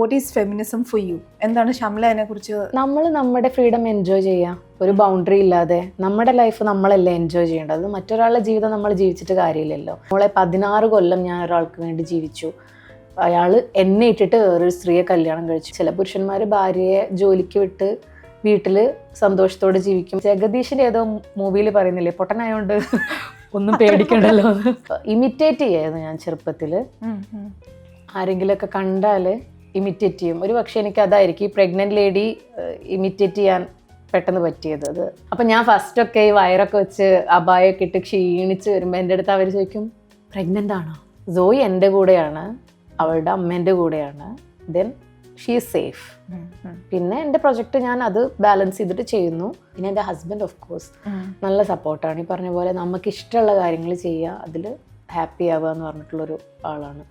What is feminism for you? എന്താണ് ഷംല അതിനെ കുറിച്ച്? നമ്മൾ നമ്മുടെ ഫ്രീഡം എൻജോയ് ചെയ്യാം, ഒരു ബൗണ്ടറി ഇല്ലാതെ. നമ്മുടെ ലൈഫ് നമ്മളല്ലേ എൻജോയ് ചെയ്യേണ്ടത്. അത് മറ്റൊരാളുടെ ജീവിതം നമ്മൾ ജീവിച്ചിട്ട് കാര്യമില്ലല്ലോ. നമ്മളെ 16 കൊല്ലം ഞാൻ ഒരാൾക്ക് വേണ്ടി ജീവിച്ചു. അയാൾ എന്നെ ഇട്ടിട്ട് വേറൊരു സ്ത്രീയെ കല്യാണം കഴിച്ചു. ചില പുരുഷന്മാർ ഭാര്യയെ ജോലിക്ക് വിട്ട് വീട്ടിൽ സന്തോഷത്തോടെ ജീവിക്കും. ജഗദീഷിൻ്റെ ഏതോ മൂവിയിൽ പറയുന്നില്ലേ, പൊട്ടനായോണ്ട് ഒന്നും പേടിക്കണ്ടല്ലോ. ഇമിറ്റേറ്റ് ചെയ്യായിരുന്നു ഞാൻ ചെറുപ്പത്തിൽ. ആരെങ്കിലുമൊക്കെ കണ്ടാൽ ഇമിറ്റേറ്റ് ചെയ്യും. ഒരു പക്ഷേ എനിക്ക് അതായിരിക്കും ഈ പ്രഗ്നന്റ് ലേഡി ഇമിറ്റേറ്റ് ചെയ്യാൻ പെട്ടെന്ന് പറ്റിയത്. അത് അപ്പം ഞാൻ ഫസ്റ്റൊക്കെ ഈ വയറൊക്കെ വെച്ച് അബായൊക്കെ ഇട്ട് ക്ഷീണിച്ച് വരുമ്പോൾ എൻ്റെ അടുത്ത് അവർ ചോദിക്കും, പ്രഗ്നൻ്റ് ആണോ? സോയി എൻ്റെ കൂടെയാണ്, അവളുടെ അമ്മേൻ്റെ കൂടെയാണ്, ദെൻ ഷീ ഈസ് സേഫ്. പിന്നെ എൻ്റെ പ്രൊജക്റ്റ് ഞാൻ അത് ബാലൻസ് ചെയ്തിട്ട് ചെയ്യുന്നു. പിന്നെ എൻ്റെ ഹസ്ബൻഡ് ഓഫ് കോഴ്സ് നല്ല സപ്പോർട്ടാണ്. ഈ പറഞ്ഞ പോലെ നമുക്ക് ഇഷ്ടമുള്ള കാര്യങ്ങൾ ചെയ്യുക, അതിൽ ഹാപ്പി ആവുക എന്ന് പറഞ്ഞിട്ടുള്ളൊരു ആളാണ്.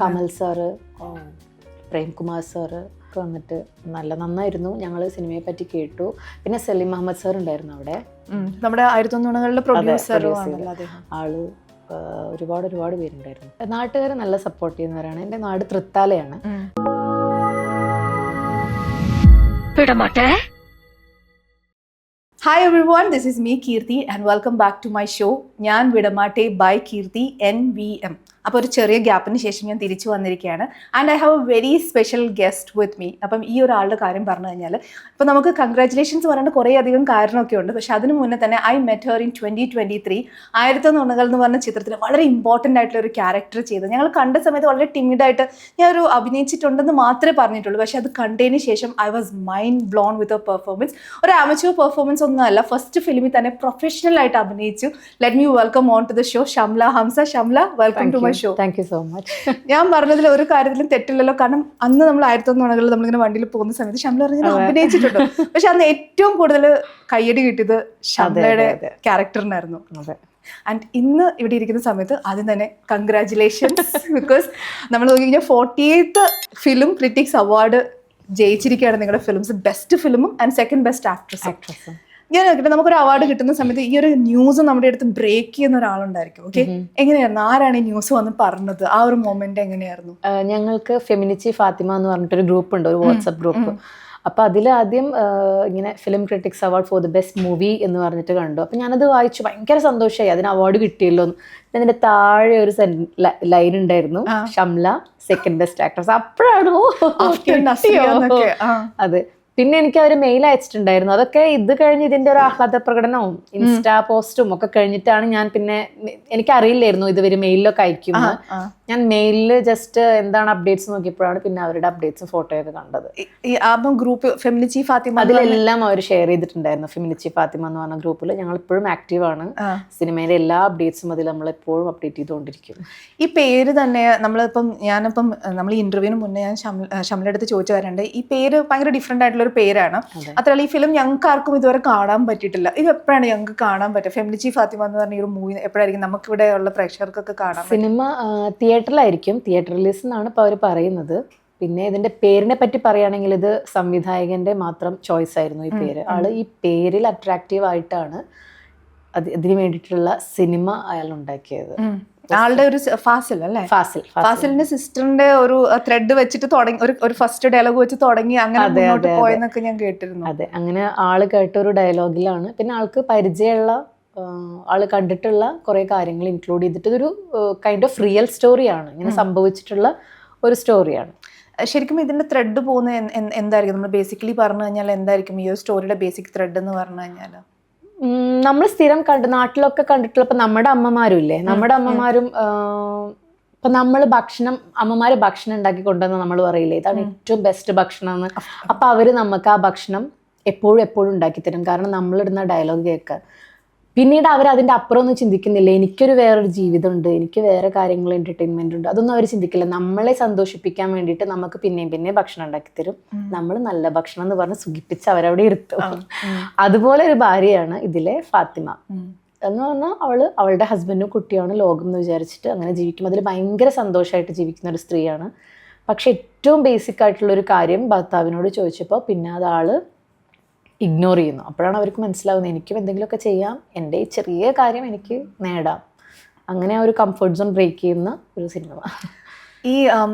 കമൽ സാറ്, പ്രേംകുമാർ സാറ് ഒക്കെ വന്നിട്ട് നന്നായിരുന്നു. ഞങ്ങൾ സിനിമയെ പറ്റി കേട്ടു. പിന്നെ സലീം അഹമ്മദ് സാർ ഉണ്ടായിരുന്നു അവിടെ, നമ്മുടെ 1990-കളിലെ പ്രൊഡ്യൂസർ. ആള് ഒരുപാട് പേരുണ്ടായിരുന്നു. നാട്ടുകാർ നല്ല സപ്പോർട്ട് ചെയ്യുന്നവരാണ്. എൻ്റെ നാട് തൃത്താലയാണ്. Hi everyone, this is me Kirti and welcome back to my show. ഞാൻ വിടമാട്ടെ by Kirti NVM. അപ്പോൾ ഒരു ചെറിയ ഗ്യാപ്പിന് ശേഷം ഞാൻ തിരിച്ചു വന്നിരിക്കുകയാണ്. And I have A very special guest with me. അപ്പം ഈ ഒരാളുടെ കാര്യം പറഞ്ഞു കഴിഞ്ഞാൽ ഇപ്പോൾ നമുക്ക് കൺഗ്രാറ്റുലേഷൻസ് പറയേണ്ട കുറേ അധികം കാരണമൊക്കെ ഉണ്ട്. പക്ഷേ അതിന് മുന്നേ തന്നെ ഐ മെറ്റ് ഹെർ ഇൻ 2023. 1990 എന്ന് പറഞ്ഞ ചിത്രത്തിൽ വളരെ ഇമ്പോർട്ടൻ്റ് ആയിട്ടുള്ള ഒരു ക്യാരക്ടർ ചെയ്ത് ഞങ്ങൾ കണ്ട സമയത്ത് വളരെ ടിമിഡായിട്ട് ഞാൻ ഒരു അഭിനയിച്ചിട്ടുണ്ടെന്ന് മാത്രമേ പറഞ്ഞിട്ടുള്ളൂ. പക്ഷേ അത് കണ്ടതിന് ശേഷം I was mind blown with a performance. ഒരു ആമച്വർ പെർഫോമൻസ് ഒന്നുമല്ല, ഫസ്റ്റ് ഫിലിമിൽ തന്നെ പ്രൊഫഷണൽ ആയിട്ട് അഭിനയിച്ചു. Let me welcome on to the show Shamla Hamsa. Shamla, welcome to my show. Thank you so much. ഞാൻ പറഞ്ഞതിൽ ഒരു കാര്യത്തിലും തെറ്റില്ലല്ലോ, കാരണം അന്ന് നമ്മൾ 1990-കളിൽ നമ്മളിങ്ങനെ വണ്ടിയിൽ പോകുന്ന സമയത്ത് ഷംല പറഞ്ഞാൽ അഭിനയിച്ചിട്ടുണ്ട്. പക്ഷെ അന്ന് ഏറ്റവും കൂടുതൽ കയ്യടി കിട്ടിയത് ഷംലയുടെ ക്യാരക്ടറിനായിരുന്നു. ആൻഡ് ഇന്ന് ഇവിടെ ഇരിക്കുന്ന സമയത്ത് ആദ്യം തന്നെ കൺഗ്രാറ്റുലേഷൻസ്, ബിക്കോസ് നമ്മൾ നോക്കി കഴിഞ്ഞാൽ 48th ഫിലിം ക്രിറ്റിക്സ് അവാർഡ് ജയിച്ചിരിക്കുകയാണ് നിങ്ങളുടെ ഫിലിംസ്. ബെസ്റ്റ് ഫിലിമും ആൻഡ് സെക്കൻഡ് ബെസ്റ്റ് ആക്ട്രസും. ഞാൻ നോക്കിയിട്ട് നമുക്കൊരു അവാർഡ് കിട്ടുന്ന സമയത്ത് ഈ ഒരു ന്യൂസ് നമ്മുടെ അടുത്ത് ബ്രേക്ക് ചെയ്യുന്ന ഒരാളുണ്ടായിരിക്കും. ഓക്കെ, എങ്ങനെയായിരുന്നു? ആരാണ് ഈ ന്യൂസ് വന്ന് പറഞ്ഞത്? ആ ഒരു മൊമെന്റ് എങ്ങനെയായിരുന്നു? ഞങ്ങൾക്ക് ഫെമിനിച്ചി ഫാത്തിമ എന്ന് പറഞ്ഞിട്ടൊരു ഗ്രൂപ്പ് ഉണ്ട്, ഒരു വാട്സപ്പ് ഗ്രൂപ്പ്. അപ്പോൾ അതിൽ ആദ്യം ഇങ്ങനെ film critics award for the best movie എന്ന് പറഞ്ഞിട്ട് കണ്ടു. അപ്പോൾ ഞാനത് വായിച്ചു, ഭയങ്കര സന്തോഷമായി, അതിന് അവാർഡ് കിട്ടിയല്ലോ എന്ന്. അതിൻ്റെ താഴെ ഒരു ലൈൻ ഉണ്ടായിരുന്നു, ഷംല സെക്കൻഡ് ബെസ്റ്റ് ആക്ട്രസ്. അപ്പോഴാണോ അതെ. പിന്നെ എനിക്ക് അവർ മെയിൽ അയച്ചിട്ടുണ്ടായിരുന്നു. അതൊക്കെ ഇത് കഴിഞ്ഞ് ഇതിൻ്റെ ഒരു ആഹ്ലാദ പ്രകടനവും ഇൻസ്റ്റാ പോസ്റ്റും ഒക്കെ കഴിഞ്ഞിട്ടാണ് ഞാൻ പിന്നെ, എനിക്കറിയില്ലായിരുന്നു ഇതുവരെ മെയിലൊക്കെ അയക്കുമെന്ന്. ഞാൻ മെയിലിൽ ജസ്റ്റ് എന്താണ് അപ്ഡേറ്റ്സ് നോക്കിയപ്പോഴാണ് പിന്നെ അവരുടെ അപ്ഡേറ്റ്സും ഫോട്ടോയൊക്കെ കണ്ടത്. ഗ്രൂപ്പ് ഫെമിനിച്ചി ഫാത്തിമ അതിലെല്ലാം അവർ ഷെയർ ചെയ്തിട്ടുണ്ടായിരുന്നു. ഫെമിനിച്ചി ഫാത്തിമ എന്ന് പറഞ്ഞ ഗ്രൂപ്പിൽ ഞങ്ങൾ ഇപ്പോഴും ആക്റ്റീവാണ്. സിനിമയിലെ എല്ലാ അപ്ഡേറ്റ്സും അതിൽ നമ്മളെപ്പോഴും അപ്ഡേറ്റ് ചെയ്തുകൊണ്ടിരിക്കും. ഈ പേര് തന്നെ ഞാനിപ്പം നമ്മൾ ഈ ഇന്റർവ്യൂവിന് മുന്നേ ഞാൻ ഷംലയുടെ അടുത്ത് ചോദിച്ചു തരേണ്ടത്, ഈ പേര് ഭയങ്കര ഡിഫറെന്റ് ആയിട്ടുള്ള ഒരു പേരാണ്. അത്രയുള്ള ഈ ഫിലിം ഞങ്ങൾക്ക് ആർക്കും ഇതുവരെ കാണാൻ പറ്റിയിട്ടില്ല. ഇത് എപ്പോഴാണ് ഞങ്ങൾക്ക് കാണാൻ പറ്റുക? ഫെമിനിച്ചി ഫാത്തിമ എന്ന് പറഞ്ഞ ഒരു മൂവി എപ്പോഴായിരിക്കും നമുക്ക് ഇവിടെ ഉള്ള പ്രേക്ഷകർക്കൊക്കെ കാണാൻ? സിനിമ തിയേറ്ററിലായിരിക്കും, തിയേറ്റർ റിലീസ് എന്നാണ് ഇപ്പോൾ അവർ പറയുന്നത്. പിന്നെ ഇതിൻ്റെ പേരിനെ പറ്റി പറയുകയാണെങ്കിൽ ഇത് സംവിധായകൻ്റെ മാത്രം ചോയ്സ് ആയിരുന്നു ഈ പേര്. ആള് ഈ പേരിൽ അട്രാക്റ്റീവ് ആയിട്ടാണ് ഇതിന് വേണ്ടിയിട്ടുള്ള സിനിമ അയാൾ ഉണ്ടാക്കിയത്. ആളുടെ ഒരു ഫാസിൽ അല്ലേ, ഫാസിലിന്റെ സിസ്റ്ററിന്റെ ഒരു ത്രെഡ് വെച്ചിട്ട് തുടങ്ങി, ഒരു ഫസ്റ്റ് ഡയലോഗ് വെച്ച് തുടങ്ങി, അങ്ങനെ മുന്നോട്ട് പോയെന്നൊക്കെ ഞാൻ കേട്ടിരുന്നു. അതെ, അങ്ങനെ ആള് കേട്ട ഒരു ഡയലോഗിലാണ്. പിന്നെ ആൾക്ക് പരിചയമുള്ള, ആള് കണ്ടിട്ടുള്ള കുറെ കാര്യങ്ങൾ ഇൻക്ലൂഡ് ചെയ്തിട്ട് ഇതൊരു കൈൻഡ് ഓഫ് റിയൽ സ്റ്റോറിയാണ്, ഇങ്ങനെ സംഭവിച്ചിട്ടുള്ള ഒരു സ്റ്റോറിയാണ്. ശരിക്കും ഇതിന്റെ ത്രെഡ് പോകുന്നത് എന്തായിരിക്കും? നമ്മൾ ബേസിക്കലി പറഞ്ഞു കഴിഞ്ഞാൽ എന്തായിരിക്കും ഈ ഒരു സ്റ്റോറിയുടെ ബേസിക് ത്രെഡ് എന്ന് പറഞ്ഞു കഴിഞ്ഞാൽ? നമ്മൾ സ്ഥിരം നാട്ടിലൊക്കെ കണ്ടിട്ടുള്ള, ഇപ്പം നമ്മുടെ അമ്മമാരും ഇല്ലേ, നമ്മുടെ അമ്മമാരും ഇപ്പം നമ്മൾ അമ്മമാര് ഭക്ഷണം ഉണ്ടാക്കി കൊണ്ടുവന്ന് നമ്മൾ പറയില്ലേ, ഇതാണ് ഏറ്റവും ബെസ്റ്റ് ഭക്ഷണം എന്ന്. അപ്പം അവര് നമുക്ക് ആ ഭക്ഷണം എപ്പോഴും ഉണ്ടാക്കി തരും. കാരണം നമ്മളിടുന്ന ഡയലോഗ് കേൾക്കാൻ. പിന്നീട് അവർ അതിൻ്റെ അപ്പുറം ഒന്നും ചിന്തിക്കുന്നില്ല, എനിക്കൊരു വേറൊരു ജീവിതമുണ്ട്, എനിക്ക് വേറെ കാര്യങ്ങൾ എൻ്റർടൈൻമെൻ്റ് ഉണ്ട്, അതൊന്നും അവർ ചിന്തിക്കില്ല. നമ്മളെ സന്തോഷിപ്പിക്കാൻ വേണ്ടിയിട്ട് നമുക്ക് പിന്നെയും ഭക്ഷണം ഉണ്ടാക്കി തരും. നമ്മൾ നല്ല ഭക്ഷണം എന്ന് പറഞ്ഞ് സുഖിപ്പിച്ച് അവരവിടെ ഇരുത്തും. അതുപോലെ ഒരു ഭാര്യയാണ് ഇതിലെ ഫാത്തിമ എന്ന് പറഞ്ഞാൽ. അവളുടെ ഹസ്ബൻഡും കുട്ടിയാണ് ലോകം എന്ന് വിചാരിച്ചിട്ട് അങ്ങനെ ജീവിക്കും. അതിൽ ഭയങ്കര സന്തോഷമായിട്ട് ജീവിക്കുന്ന ഒരു സ്ത്രീയാണ്. പക്ഷെ ഏറ്റവും ബേസിക് ആയിട്ടുള്ളൊരു കാര്യം ഭർത്താവിനോട് ചോദിച്ചപ്പോൾ പിന്നെ അതാള് ഇഗ്നോർ ചെയ്യുന്നു. അപ്പോഴാണ് അവർക്ക് മനസ്സിലാവുന്നത്, എനിക്കും എന്തെങ്കിലുമൊക്കെ ചെയ്യാം, എൻ്റെ ഈ ചെറിയ കാര്യം എനിക്ക് നേടാം. അങ്ങനെ ഒരു കംഫർട്ട് സോൺ ബ്രേക്ക് ചെയ്യുന്ന ഒരു സിനിമ. ഈ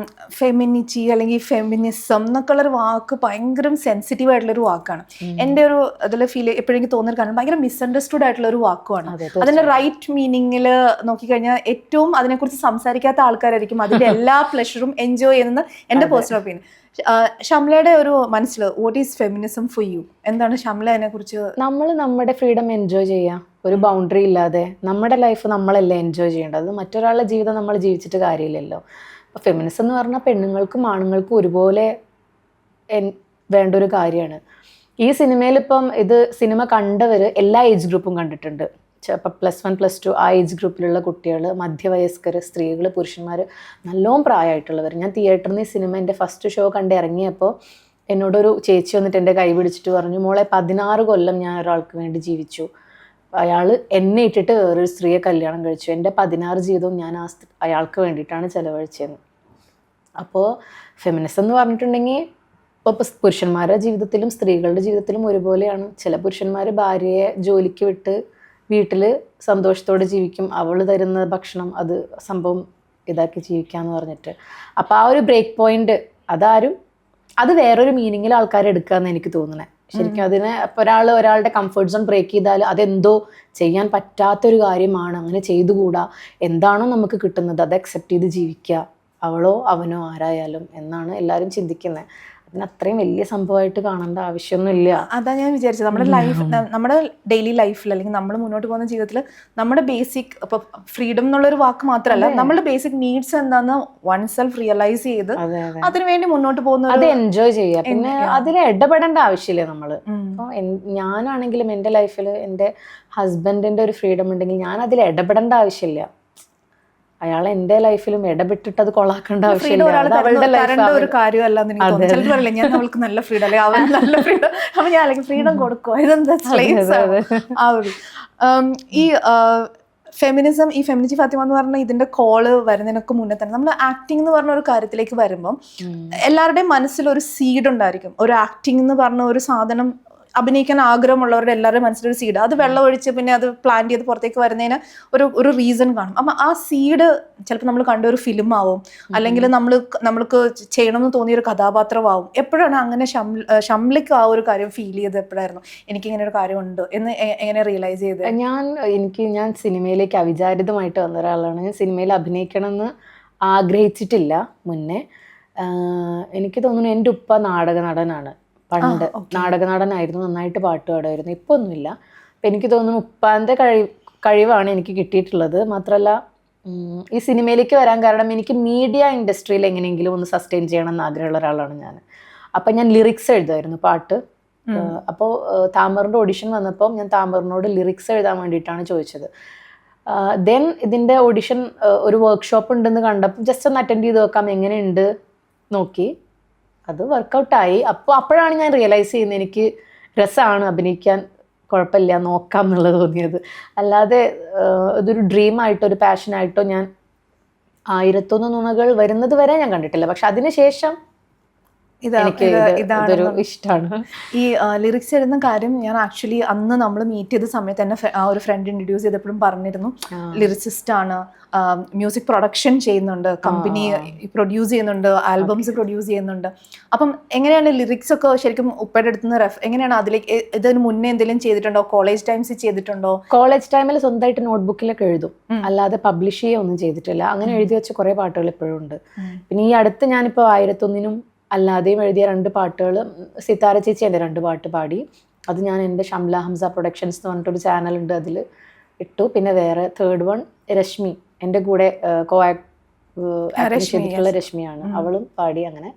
ഫെമിനിറ്റി അല്ലെങ്കിൽ ഫെമിനിസം എന്നൊക്കെ ഉള്ളൊരു വാക്ക് ഭയങ്കര സെൻസിറ്റീവ് ആയിട്ടുള്ളൊരു വാക്കാണ്. എൻ്റെ ഒരു അതിൽ എപ്പോഴെങ്കിലും തോന്നുന്ന കാരണം ഭയങ്കര മിസ്അണ്ടർസ്റ്റുഡ് ആയിട്ടുള്ള ഒരു വാക്കുമാണ്. അതിന്റെ റൈറ്റ് മീനിങ്ങിൽ നോക്കിക്കഴിഞ്ഞാൽ ഏറ്റവും അതിനെക്കുറിച്ച് സംസാരിക്കാത്ത ആൾക്കാരായിരിക്കും അതിന്റെ എല്ലാ പ്ലഷറും എൻജോയ് ചെയ്യുന്നത് എൻ്റെ പേഴ്സണൽ ഒപ്പീനിയൻ. ഷംലയുടെ ഒരു മനസ്സിൽ what is feminism for you? എന്താണ് ഷംല അതിനെ കുറിച്ച്? നമ്മൾ നമ്മുടെ ഫ്രീഡം എൻജോയ് ചെയ്യാം, ഒരു ബൗണ്ടറി ഇല്ലാതെ. നമ്മുടെ ലൈഫ് നമ്മളല്ലേ എൻജോയ് ചെയ്യേണ്ടത്, അത് മറ്റൊരാളുടെ ജീവിതം നമ്മൾ ജീവിച്ചിട്ട് കാര്യമില്ലല്ലോ. അപ്പോൾ ഫെമിനിസം എന്ന് പറഞ്ഞാൽ പെണ്ണുങ്ങൾക്കും ആണുങ്ങൾക്കും ഒരുപോലെ വേണ്ട ഒരു കാര്യമാണ്. ഈ സിനിമയിൽ ഇപ്പം ഇത് സിനിമ കണ്ടവർ എല്ലാ ഏജ് ഗ്രൂപ്പും കണ്ടിട്ടുണ്ട്. ഇപ്പം +1 +2 ആ ഏജ് ഗ്രൂപ്പിലുള്ള കുട്ടികൾ, മധ്യവയസ്കർ, സ്ത്രീകൾ, പുരുഷന്മാർ, നല്ലോണം പ്രായമായിട്ടുള്ളവർ. ഞാൻ തിയേറ്ററിൽ നിന്ന് ഈ സിനിമ എൻ്റെ ഫസ്റ്റ് ഷോ കണ്ട് ഇറങ്ങിയപ്പോൾ എന്നോടൊരു ചേച്ചി വന്നിട്ട് എൻ്റെ കൈ പിടിച്ചിട്ട് പറഞ്ഞു, മോളെ 16 കൊല്ലം ഞാൻ ഒരാൾക്ക് വേണ്ടി ജീവിച്ചു, അയാൾ എന്നെ ഇട്ടിട്ട് വേറൊരു സ്ത്രീയെ കല്യാണം കഴിച്ചു, എൻ്റെ 16 ജീവിതവും ഞാൻ അയാൾക്ക് വേണ്ടിയിട്ടാണ് ചിലവഴിച്ചതെന്ന്. അപ്പോൾ ഫെമിനിസം എന്ന് പറഞ്ഞിട്ടുണ്ടെങ്കിൽ ഇപ്പോൾ പുരുഷന്മാരുടെ ജീവിതത്തിലും സ്ത്രീകളുടെ ജീവിതത്തിലും ഒരുപോലെയാണ്. ചില പുരുഷന്മാർ ഭാര്യയെ ജോലിക്ക് വിട്ട് വീട്ടിൽ സന്തോഷത്തോടെ ജീവിക്കും, അവൾ തരുന്ന ഭക്ഷണം അത് സംഭവം ഇതാക്കി ജീവിക്കാമെന്ന് പറഞ്ഞിട്ട്. അപ്പോൾ ആ ഒരു ബ്രേക്ക് പോയിന്റ് അത് വേറൊരു മീനിങ്ങിൽ ആൾക്കാർ എടുക്കാമെന്ന് എനിക്ക് തോന്നുന്നത്. ശരിക്കും അതിനെ ഇപ്പോൾ ഒരാളുടെ കംഫർട്ട് സോൺ ബ്രേക്ക് ചെയ്താൽ അതെന്തോ ചെയ്യാൻ പറ്റാത്തൊരു കാര്യമാണ്, അങ്ങനെ ചെയ്തുകൂടാ, എന്താണോ നമുക്ക് കിട്ടുന്നത് അത് അക്സെപ്റ്റ് ചെയ്ത് ജീവിക്കുക, അവളോ അവനോ ആരായാലും എന്നാണ് എല്ലാവരും ചിന്തിക്കുന്നത്. അതിന് അത്രയും വലിയ സംഭവമായിട്ട് കാണേണ്ട ആവശ്യമൊന്നുമില്ല. അതാ ഞാൻ വിചാരിച്ചത്. നമ്മുടെ ഡെയിലി ലൈഫിൽ അല്ലെങ്കിൽ നമ്മൾ മുന്നോട്ട് പോകുന്ന ജീവിതത്തിൽ നമ്മുടെ ബേസിക് ഇപ്പൊ ഫ്രീഡം എന്നുള്ളൊരു വാക്ക് മാത്രമല്ല, നമ്മുടെ ബേസിക് നീഡ്സ് എന്താന്ന് വൺ സെൽഫ് റിയലൈസ് ചെയ്ത് അതിനുവേണ്ടി മുന്നോട്ട് പോകുന്ന അത് എൻജോയ് ചെയ്യുക. പിന്നെ അതിൽ ഇടപെടേണ്ട ആവശ്യമില്ല നമ്മള്. അപ്പോൾ ഞാനാണെങ്കിലും എൻ്റെ ലൈഫിൽ എൻ്റെ ഹസ്ബൻഡിന്റെ ഒരു ഫ്രീഡം ഉണ്ടെങ്കിൽ ഞാൻ അതിൽ ഇടപെടേണ്ട ആവശ്യമില്ല. അയാൾ എൻ്റെ ലൈഫിലും ഇടപെട്ടിട്ട് അത് കൊളാക്കേണ്ട ആവശ്യമില്ല. ഒരു കാര്യമല്ലെന്ന് എനിക്ക് തോന്നുന്നു. ചിലർ പറയില്ല ഞാൻ അവൾക്ക് നല്ല ഫ്രീഡം അല്ലെ അവൻ നല്ല ഫ്രീഡം, അപ്പൊ ഞാൻ അല്ലെങ്കിൽ ഫ്രീഡം കൊടുക്കുക, ഇതെന്താ ആ ഒരു ഈ ഫെമിനിസം, ഈ ഫെമിനിറ്റി ഫാത്തിമ എന്ന് പറഞ്ഞ ഇതിന്റെ കോള് വരുന്നതിനൊക്കെ മുന്നേ തന്നെ നമ്മൾ ആക്ടിംഗ് എന്ന് പറഞ്ഞ ഒരു കാര്യത്തിലേക്ക് വരുമ്പം എല്ലാവരുടെയും മനസ്സിൽ ഒരു സീഡ് ഉണ്ടായിരിക്കും. ഒരു ആക്ടിംഗ് എന്ന് പറഞ്ഞ ഒരു സാധനം അഭിനയിക്കാൻ ആഗ്രഹമുള്ളവരുടെ എല്ലാവരുടെയും മനസ്സിലൊരു സീഡ്, അത് വെള്ളം ഒഴിച്ച് പിന്നെ അത് പ്ലാൻ ചെയ്ത് പുറത്തേക്ക് വരുന്നതിന് ഒരു റീസൺ കാണും. അപ്പം ആ സീഡ് ചിലപ്പോൾ നമ്മൾ കണ്ട ഒരു ഫിലിം ആവും, അല്ലെങ്കിൽ നമ്മൾക്ക് ചെയ്യണമെന്ന് തോന്നിയ ഒരു കഥാപാത്രമാവും. എപ്പോഴാണ് അങ്ങനെ ഷംലയ്ക്ക് ആ ഒരു കാര്യം ഫീൽ ചെയ്തത്? എപ്പോഴായിരുന്നു എനിക്കിങ്ങനെ ഒരു കാര്യമുണ്ട് എന്ന് എങ്ങനെ റിയലൈസ് ചെയ്തത്? ഞാൻ സിനിമയിലേക്ക് അവിചാരിതമായിട്ട് വന്ന ഒരാളാണ്. ഞാൻ സിനിമയിൽ അഭിനയിക്കണമെന്ന് ആഗ്രഹിച്ചിട്ടില്ല മുന്നേ. എനിക്ക് തോന്നുന്നു എൻ്റെ ഉപ്പ നാടക നടനാണ്, പണ്ട് നാടക നടനായിരുന്നു, നന്നായിട്ട് പാട്ട് പാടുമായിരുന്നു. ഇപ്പോൾ ഒന്നുമില്ല. അപ്പം എനിക്ക് തോന്നുന്നു ഉപ്പാൻ്റെ കഴിവാണ് എനിക്ക് കിട്ടിയിട്ടുള്ളത്. മാത്രമല്ല ഈ സിനിമയിലേക്ക് വരാൻ കാരണം എനിക്ക് മീഡിയ ഇൻഡസ്ട്രിയിൽ എങ്ങനെയെങ്കിലും ഒന്ന് സസ്റ്റെയിൻ ചെയ്യണം എന്ന് ആഗ്രഹമുള്ള ഒരാളാണ് ഞാൻ. അപ്പം ഞാൻ ലിറിക്സ് എഴുതുമായിരുന്നു, പാട്ട്. അപ്പോൾ താമറിൻ്റെ ഓഡിഷൻ വന്നപ്പോൾ ഞാൻ താമറിനോട് ലിറിക്സ് എഴുതാൻ വേണ്ടിയിട്ടാണ് ചോദിച്ചത്. ദെൻ ഇതിൻ്റെ ഓഡിഷൻ ഒരു വർക്ക്ഷോപ്പ് ഉണ്ടെന്ന് കണ്ടപ്പോൾ ജസ്റ്റ് ഒന്ന് അറ്റൻഡ് ചെയ്ത് നോക്കാം എങ്ങനെയുണ്ട് നോക്കി, അത് വർക്കൗട്ടായി. അപ്പോഴാണ് ഞാൻ റിയലൈസ് ചെയ്യുന്നത് എനിക്ക് രസമാണ് അഭിനയിക്കാൻ, കുഴപ്പമില്ല നോക്കാം എന്നുള്ളത് തോന്നിയത്. അല്ലാതെ ഇതൊരു ഡ്രീമായിട്ടോ ഒരു പാഷനായിട്ടോ ഞാൻ 1001 നുണകൾ വരുന്നത് വരെ ഞാൻ കണ്ടിട്ടില്ല. പക്ഷെ അതിനുശേഷം ഇതൊരു ഇഷ്ടമാണ്. ഈ ലിറിക്സ് എഴുതുന്ന കാര്യം ഞാൻ ആക്ച്വലി അന്ന് നമ്മൾ മീറ്റ് ചെയ്ത സമയത്ത് തന്നെ ആ ഒരു ഫ്രണ്ട് ഇൻട്രൊഡ്യൂസ് ചെയ്തപ്പോഴും പറഞ്ഞിരുന്നു, ലിറിസിസ്റ്റ് ആണ്, മ്യൂസിക് പ്രൊഡക്ഷൻ ചെയ്യുന്നുണ്ട്, കമ്പനി പ്രൊഡ്യൂസ് ചെയ്യുന്നുണ്ട്, ആൽബംസ് പ്രൊഡ്യൂസ് ചെയ്യുന്നുണ്ട്. അപ്പം എങ്ങനെയാണ് ലിറിക്സ് ഒക്കെ ശരിക്കും ഉപ്പയുടെ അടുത്ത് നിന്ന് എങ്ങനെയാണ് അതിലേക്ക് ഇതിന് മുന്നേ എന്തെങ്കിലും ചെയ്തിട്ടുണ്ടോ? കോളേജ് ടൈംസ് ചെയ്തിട്ടുണ്ടോ? കോളേജ് ടൈമിൽ സ്വന്തമായിട്ട് നോട്ട്ബുക്കിലൊക്കെ എഴുതും, അല്ലാതെ പബ്ലിഷ് ചെയ്യുകയൊന്നും ചെയ്തിട്ടില്ല. അങ്ങനെ എഴുതി വെച്ച കുറേ പാട്ടുകൾ ഇപ്പോഴും ഉണ്ട്. പിന്നെ ഈ അടുത്ത് ഞാനിപ്പോൾ 1001 അല്ലാതെയും എഴുതിയ 2 പാട്ടുകൾ സിത്താര ചേച്ചി എൻ്റെ 2 പാട്ട് പാടി. അത് ഞാൻ എൻ്റെ ഷംല ഹംസ പ്രൊഡക്ഷൻസ് എന്ന് പറഞ്ഞിട്ടൊരു ചാനലുണ്ട്, അതിൽ ഇട്ടു. പിന്നെ വേറെ 3rd വൺ രശ്മി, എൻ്റെ കൂടെ ചെയ്തിട്ടുള്ള രശ്മിയാണ്, അവളും പാടി. അങ്ങനെ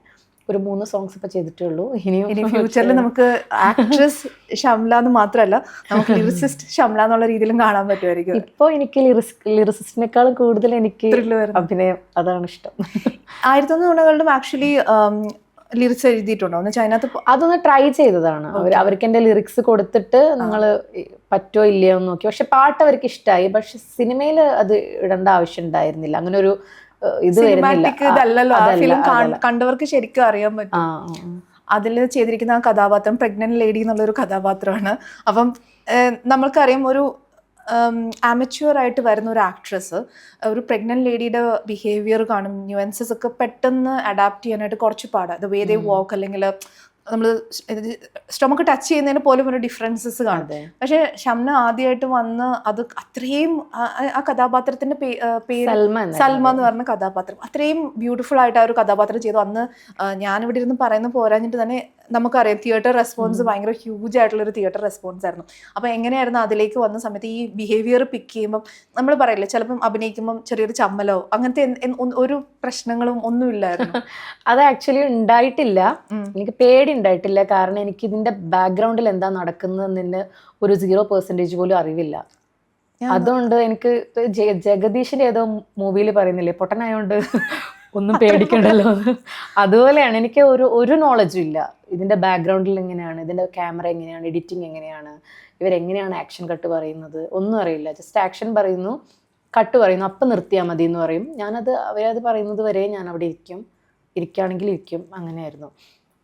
ഒരു 3 സോങ്സ് ഇപ്പൊ ചെയ്തിട്ടേ ഉള്ളൂ. ഇനി ഫ്യൂച്ചറിൽ നമുക്ക് ആക്ട്രസ് ഷംല എന്ന് മാത്രമല്ല നമുക്ക് ലിറിസിസ്റ്റ് ഷംല എന്നുള്ള രീതിയിലും കാണാൻ പറ്റുമായിരിക്കും. ഇപ്പോൾ എനിക്ക് ലിറിസിസ്റ്റിനേക്കാളും കൂടുതൽ എനിക്ക് അഭിനയം, അതാണ് ഇഷ്ടം. 1001 നുണകളിലും ആക്ച്വലി ലിറിക്സ് എഴുതിയിട്ടുണ്ടോ? എന്ന് വെച്ചാൽ അതിനകത്ത് അതൊന്ന് ട്രൈ ചെയ്തതാണ്. അവർക്ക് എൻ്റെ ലിറിക്സ് കൊടുത്തിട്ട് നിങ്ങൾ പറ്റുമോ ഇല്ലയോ എന്ന് നോക്കി. പക്ഷെ പാട്ട് അവർക്ക് ഇഷ്ടമായി. പക്ഷെ സിനിമയിൽ അത് ഇടേണ്ട ആവശ്യം ഉണ്ടായിരുന്നില്ല. അങ്ങനെ ഒരു ഇത് ഇതല്ലല്ലോ. ആ ഫിലിം കണ്ടവർക്ക് ശരിക്കും അറിയാൻ പറ്റും. അതിൽ ചെയ്തിരിക്കുന്ന ആ കഥാപാത്രം പ്രഗ്നന്റ് ലേഡി എന്നുള്ളൊരു കഥാപാത്രമാണ്. അപ്പം നമ്മൾക്കറിയാം, ഒരു ആമച്വർ ആയിട്ട് വരുന്ന ഒരു ആക്ട്രസ് ഒരു പ്രഗ്നന്റ് ലേഡിയുടെ ബിഹേവിയർ കാണും, ന്യൂവൻസസ് ഒക്കെ പെട്ടെന്ന് അഡാപ്റ്റ് ചെയ്യാനായിട്ട് കുറച്ച് പാടാണ്. ദ വേ ദേ വാക്ക്, അല്ലെങ്കിൽ നമ്മൾ സ്റ്റൊമക്ക് ടച്ച് ചെയ്യുന്നതിന് പോലും ഒരു ഡിഫറൻസസ് കാണും. പക്ഷെ ഷംന ആദ്യമായിട്ട് വന്ന് അത് അത്രയും ആ കഥാപാത്രത്തിന്റെ പേര് സൽമ എന്ന് പറഞ്ഞ കഥാപാത്രം അത്രയും ബ്യൂട്ടിഫുൾ ആയിട്ട് ആ ഒരു കഥാപാത്രം ചെയ്തു. അന്ന് ഞാനിവിടെ ഇരുന്ന് പറയുന്ന പോരാഞ്ഞിട്ട് തന്നെ നമുക്കറിയാം തിയേറ്റർ റെസ്പോൺസ് ഭയങ്കര ഹ്യൂജ് ആയിട്ടുള്ള ഒരു തിയേറ്റർ റെസ്പോൺസ് ആയിരുന്നു. അപ്പൊ എങ്ങനെയായിരുന്നു അതിലേക്ക് വന്ന സമയത്ത് ഈ ബിഹേവിയർ പിക്ക് ചെയ്യുമ്പോൾ നമ്മൾ പറയില്ലേ ചിലപ്പം അഭിനയിക്കുമ്പോൾ ചെറിയൊരു ചമ്മലോ അങ്ങനത്തെ ഒരു പ്രശ്നങ്ങളും ഒന്നും ഇല്ലായിരുന്നു? അത് ആക്ച്വലി ഉണ്ടായിട്ടില്ല, എനിക്ക് പേടി ഉണ്ടായിട്ടില്ല. കാരണം എനിക്ക് ഇതിന്റെ ബാക്ക്ഗ്രൗണ്ടിൽ എന്താ നടക്കുന്നതെന്ന് ഒരു 0% പോലും അറിവില്ല. അതുകൊണ്ട് എനിക്ക് ജഗദീഷിന്റെ ഏതോ മൂവിയിൽ പറയുന്നില്ലേ പൊട്ടനായോണ്ട് ഒന്നും പേടിക്കണ്ടല്ലോ, അതുപോലെയാണ്. എനിക്ക് ഒരു നോളജും ഇല്ല ഇതിന്റെ ബാക്ക്ഗ്രൗണ്ടിൽ എങ്ങനെയാണ്, ഇതിന്റെ ക്യാമറ എങ്ങനെയാണ്, എഡിറ്റിംഗ് എങ്ങനെയാണ്, ഇവരെങ്ങനെയാണ് ആക്ഷൻ കട്ട് പറയുന്നത്, ഒന്നും അറിയില്ല. ജസ്റ്റ് ആക്ഷൻ പറയുന്നു, കട്ട് പറയുന്നു, അപ്പം നിർത്തിയാൽ മതി എന്ന് പറയും. അവരത് പറയുന്നത് വരെ ഞാൻ അവിടെ ഇരിക്കുകയാണെങ്കിൽ ഇരിക്കും, അങ്ങനെയായിരുന്നു.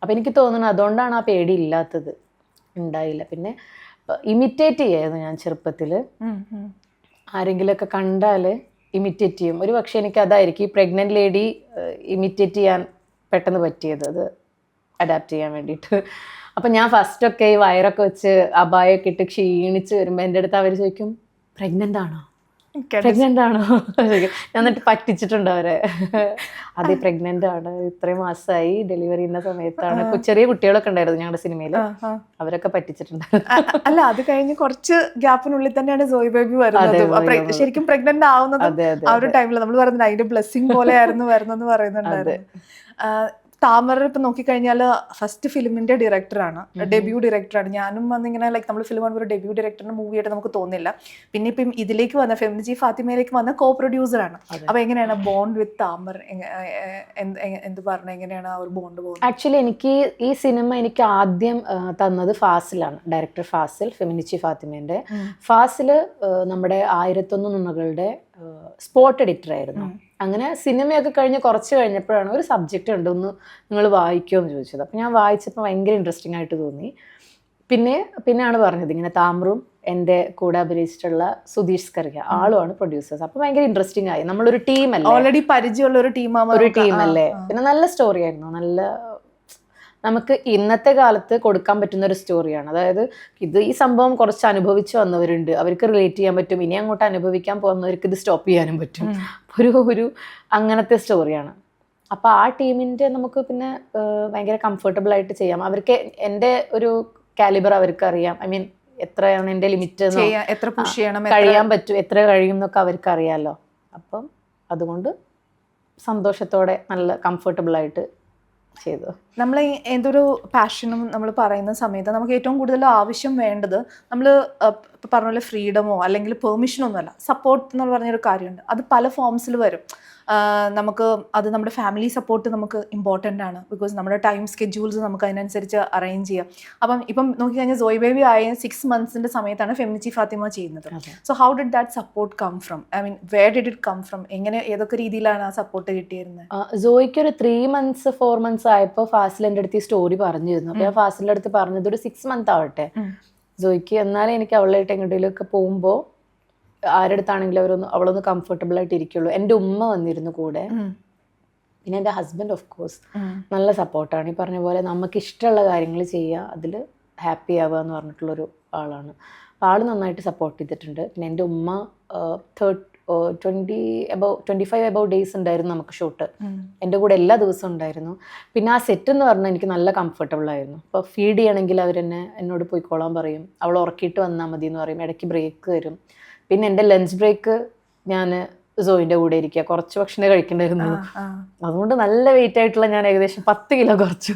അപ്പം എനിക്ക് തോന്നുന്നു അതുകൊണ്ടാണ് ആ പേടി ഇല്ലാത്തത്, ഉണ്ടായില്ല. പിന്നെ ഇമിറ്റേറ്റ് ചെയ്യായിരുന്നു ഞാൻ ചെറുപ്പത്തിൽ. ആരെങ്കിലുമൊക്കെ കണ്ടാൽ ഇമിറ്റേറ്റ് ചെയ്യും. ഒരു പക്ഷേ എനിക്ക് അതായിരിക്കും ഈ പ്രഗ്നന്റ് ലേഡി ഇമിറ്റേറ്റ് ചെയ്യാൻ പെട്ടെന്ന് പറ്റിയത്, അത് അഡാപ്റ്റ് ചെയ്യാൻ വേണ്ടിയിട്ട്. അപ്പം ഞാൻ ഫസ്റ്റൊക്കെ ഈ വയറൊക്കെ വെച്ച് അബായൊക്കെ ഇട്ട് ക്ഷീണിച്ച് വരുമ്പോൾ എൻ്റെ അടുത്ത് അവർ ചോദിക്കും പ്രഗ്നൻ്റ് ആണോ ഞാൻ എന്നിട്ട് പറ്റിച്ചിട്ടുണ്ട് അവരെ. അതെ പ്രഗ്നന്റ് ആണ്, ഇത്രയും മാസമായി, ഡെലിവറി ചെയ്യുന്ന സമയത്താണ്. ചെറിയ കുട്ടികളൊക്കെ ഉണ്ടായിരുന്നു ഞങ്ങളുടെ സിനിമയിൽ, അവരൊക്കെ പറ്റിച്ചിട്ടുണ്ട്. അല്ല അത് കഴിഞ്ഞ് കുറച്ച് ഗ്യാപ്പിനുള്ളിൽ തന്നെയാണ് സോയി ബേബി വരുന്നത്. ശരിക്കും പ്രഗ്നന്റ് ആവുന്നത് ആ ഒരു ടൈമിൽ നമ്മൾ പറയുന്നത് അതിന്റെ ബ്ലെസ്സിങ് പോലെ ആയിരുന്നു വരുന്നെന്ന് പറയുന്നുണ്ടായിരുന്നു. താമര ഇപ്പം നോക്കിക്കഴിഞ്ഞാൽ ഫസ്റ്റ് ഫിലിമിന്റെ ഡയറക്ടറാണ്, ഡെബ്യൂ ഡയറക്ടറാണ്. ഞാനും വന്നിങ്ങനെ ലൈക്ക് നമ്മൾ ഫിലിം കാണുമ്പോൾ ഒരു ഡെബ്യൂ ഡയറക്ടറിന്റെ മൂവിയായിട്ട് നമുക്ക് തോന്നില്ല. പിന്നെ ഇപ്പം ഇതിലേക്ക് വന്ന ഫെമിനിച്ചി ഫാത്തിമയിലേക്ക് വന്ന കോ പ്രൊഡ്യൂസറാണ്. അപ്പൊ എങ്ങനെയാണ് ബോണ്ട് വിത്ത് താമർ, എന്ത് പറഞ്ഞ എങ്ങനെയാണ് ആ ഒരു ബോണ്ട് പോകുന്നത്? ആക്ച്വലി എനിക്ക് ഈ സിനിമ എനിക്ക് ആദ്യം തന്നത് ഫാസിലാണ്, ഡയറക്ടർ ഫാസിൽ, ഫെമിനിച്ചി ഫാത്തിമേന്റെ. ഫാസിൽ നമ്മുടെ 1001 നുണകളുടെ സ്പോട്ട് എഡിറ്റർ ആയിരുന്നു. അങ്ങനെ സിനിമയൊക്കെ കഴിഞ്ഞ് കുറച്ച് കഴിഞ്ഞപ്പോഴാണ് ഒരു സബ്ജക്റ്റ് ഉണ്ട്, ഒന്ന് നിങ്ങൾ വായിക്കുമോ എന്ന് ചോദിച്ചത്. അപ്പം ഞാൻ വായിച്ചപ്പോൾ ഭയങ്കര ഇൻട്രസ്റ്റിംഗ് ആയിട്ട് തോന്നി. പിന്നെയാണ് പറഞ്ഞത് ഇങ്ങനെ താമറും എൻ്റെ കൂടെ അഭിനയിച്ചിട്ടുള്ള സുധീഷ് സ്കറിയ ആളുമാണ് പ്രൊഡ്യൂസേഴ്സ്. അപ്പോൾ ഭയങ്കര ഇൻട്രസ്റ്റിംഗ് ആയി. നമ്മളൊരു ടീമല്ലേ, ഓൾറെഡി പരിചയമുള്ള ഒരു ടീമല്ലേ. പിന്നെ നല്ല സ്റ്റോറി ആയിരുന്നു, നല്ല നമുക്ക് ഇന്നത്തെ കാലത്ത് കൊടുക്കാൻ പറ്റുന്ന ഒരു സ്റ്റോറിയാണ്. അതായത് ഈ സംഭവം കുറച്ച് അനുഭവിച്ച് വന്നവരുണ്ട്, അവർക്ക് റിലേറ്റ് ചെയ്യാൻ പറ്റും. ഇനി അങ്ങോട്ട് അനുഭവിക്കാൻ പോകുന്നവർക്ക് ഇത് സ്റ്റോപ്പ് ചെയ്യാനും പറ്റും. ഒരു അങ്ങനത്തെ സ്റ്റോറിയാണ്. അപ്പോൾ ആ ടീമിൻ്റെ നമുക്ക് പിന്നെ ഭയങ്കര കംഫർട്ടബിൾ ആയിട്ട് ചെയ്യാം. അവർക്ക് എൻ്റെ ഒരു കാലിബർ അവർക്ക് അറിയാം. ഐ മീൻ എത്രയാണ് എൻ്റെ ലിമിറ്റ്, എത്ര പുഷ് ചെയ്യണം, കഴിയാൻ പറ്റും, എത്ര കഴിയും എന്നൊക്കെ അവർക്ക് അറിയാമല്ലോ. അപ്പം അതുകൊണ്ട് സന്തോഷത്തോടെ നല്ല കംഫർട്ടബിൾ ആയിട്ട് ചെയ്തു. നമ്മൾ എന്തൊരു പാഷനും നമ്മൾ പറയുന്ന സമയത്ത് നമുക്ക് ഏറ്റവും കൂടുതൽ ആവശ്യം വേണ്ടത് നമ്മൾ പറഞ്ഞ പോലെ ഫ്രീഡമോ അല്ലെങ്കിൽ പെർമിഷനോ ഒന്നുമല്ല, സപ്പോർട്ട് എന്ന് പറഞ്ഞൊരു കാര്യമുണ്ട്. അത് പല ഫോംസിൽ വരും. നമുക്ക് അത് നമ്മുടെ ഫാമിലി സപ്പോർട്ട് നമുക്ക് ഇമ്പോർട്ടൻ്റ് ആണ്, ബിക്കോസ് നമ്മുടെ ടൈം സ്കെഡ്യൂൾസ് നമുക്ക് അതിനനുസരിച്ച് അറേഞ്ച് ചെയ്യാം. ഇപ്പം നോക്കിക്കഴിഞ്ഞാൽ സോയി ബേബി ആയ 6 months സമയത്താണ് ഫെമിനിച്ചി ഫാത്തിമ ചെയ്യുന്നത്. So how did that support come from? I mean where did it come from? എങ്ങനെ ഏതൊക്കെ രീതിയിലാണ് ആ സപ്പോർട്ട് കിട്ടിയിരുന്നത്? സോയിക്ക് ഒരു 3 months 4 months ആയപ്പോൾ ഫാസിലിൻ്റെ അടുത്ത് ഈ സ്റ്റോറി പറഞ്ഞിരുന്നു. അപ്പോൾ ഞാൻ ഫാസിലിൻ്റെ അടുത്ത് പറഞ്ഞത് ഒരു 6 months ആവട്ടെ സോയിക്ക്, എന്നാലും എനിക്ക് അവളായിട്ട് എങ്ങോട്ടേലൊക്കെ പോകുമ്പോൾ ആരുടെ അടുത്താണെങ്കിലും അവളൊന്ന് കംഫർട്ടബിൾ ആയിട്ട് ഇരിക്കുള്ളൂ. എൻ്റെ ഉമ്മ വന്നിരുന്നു കൂടെ, പിന്നെ എൻ്റെ ഹസ്ബൻഡ് ഓഫ് കോഴ്സ് നല്ല സപ്പോർട്ടാണ്. ഈ പറഞ്ഞ പോലെ നമുക്ക് ഇഷ്ടമുള്ള കാര്യങ്ങൾ ചെയ്യുക, അതിൽ ഹാപ്പി ആവുക എന്ന് പറഞ്ഞിട്ടുള്ളൊരു ആളാണ്. അപ്പോൾ ആൾ നന്നായിട്ട് സപ്പോർട്ട് ചെയ്തിട്ടുണ്ട്. പിന്നെ എൻ്റെ ഉമ്മ 25 above days ഉണ്ടായിരുന്നു നമുക്ക് ഷൂട്ട്. എൻ്റെ കൂടെ എല്ലാ ദിവസവും ഉണ്ടായിരുന്നു. പിന്നെ ആ സെറ്റ് എന്ന് പറഞ്ഞാൽ എനിക്ക് നല്ല കംഫർട്ടബിൾ ആയിരുന്നു. അപ്പോൾ ഫീഡ് ചെയ്യണമെങ്കിൽ എന്നോട് പോയിക്കോളാൻ പറയും, അവൾ ഉറക്കിയിട്ട് വന്നാൽ മതി എന്ന് പറയും. ഇടയ്ക്ക് ബ്രേക്ക് തരും. പിന്നെ എൻ്റെ ലഞ്ച് ബ്രേക്ക് ഞാൻ സോയിൻ്റെ കൂടെ ഇരിക്കുക, കുറച്ച് ഭക്ഷണം കഴിക്കണ്ടായിരുന്നു. അതുകൊണ്ട് നല്ല വെയിറ്റ് ആയിട്ടുള്ള ഞാൻ ഏകദേശം 10 കിലോ കുറച്ചു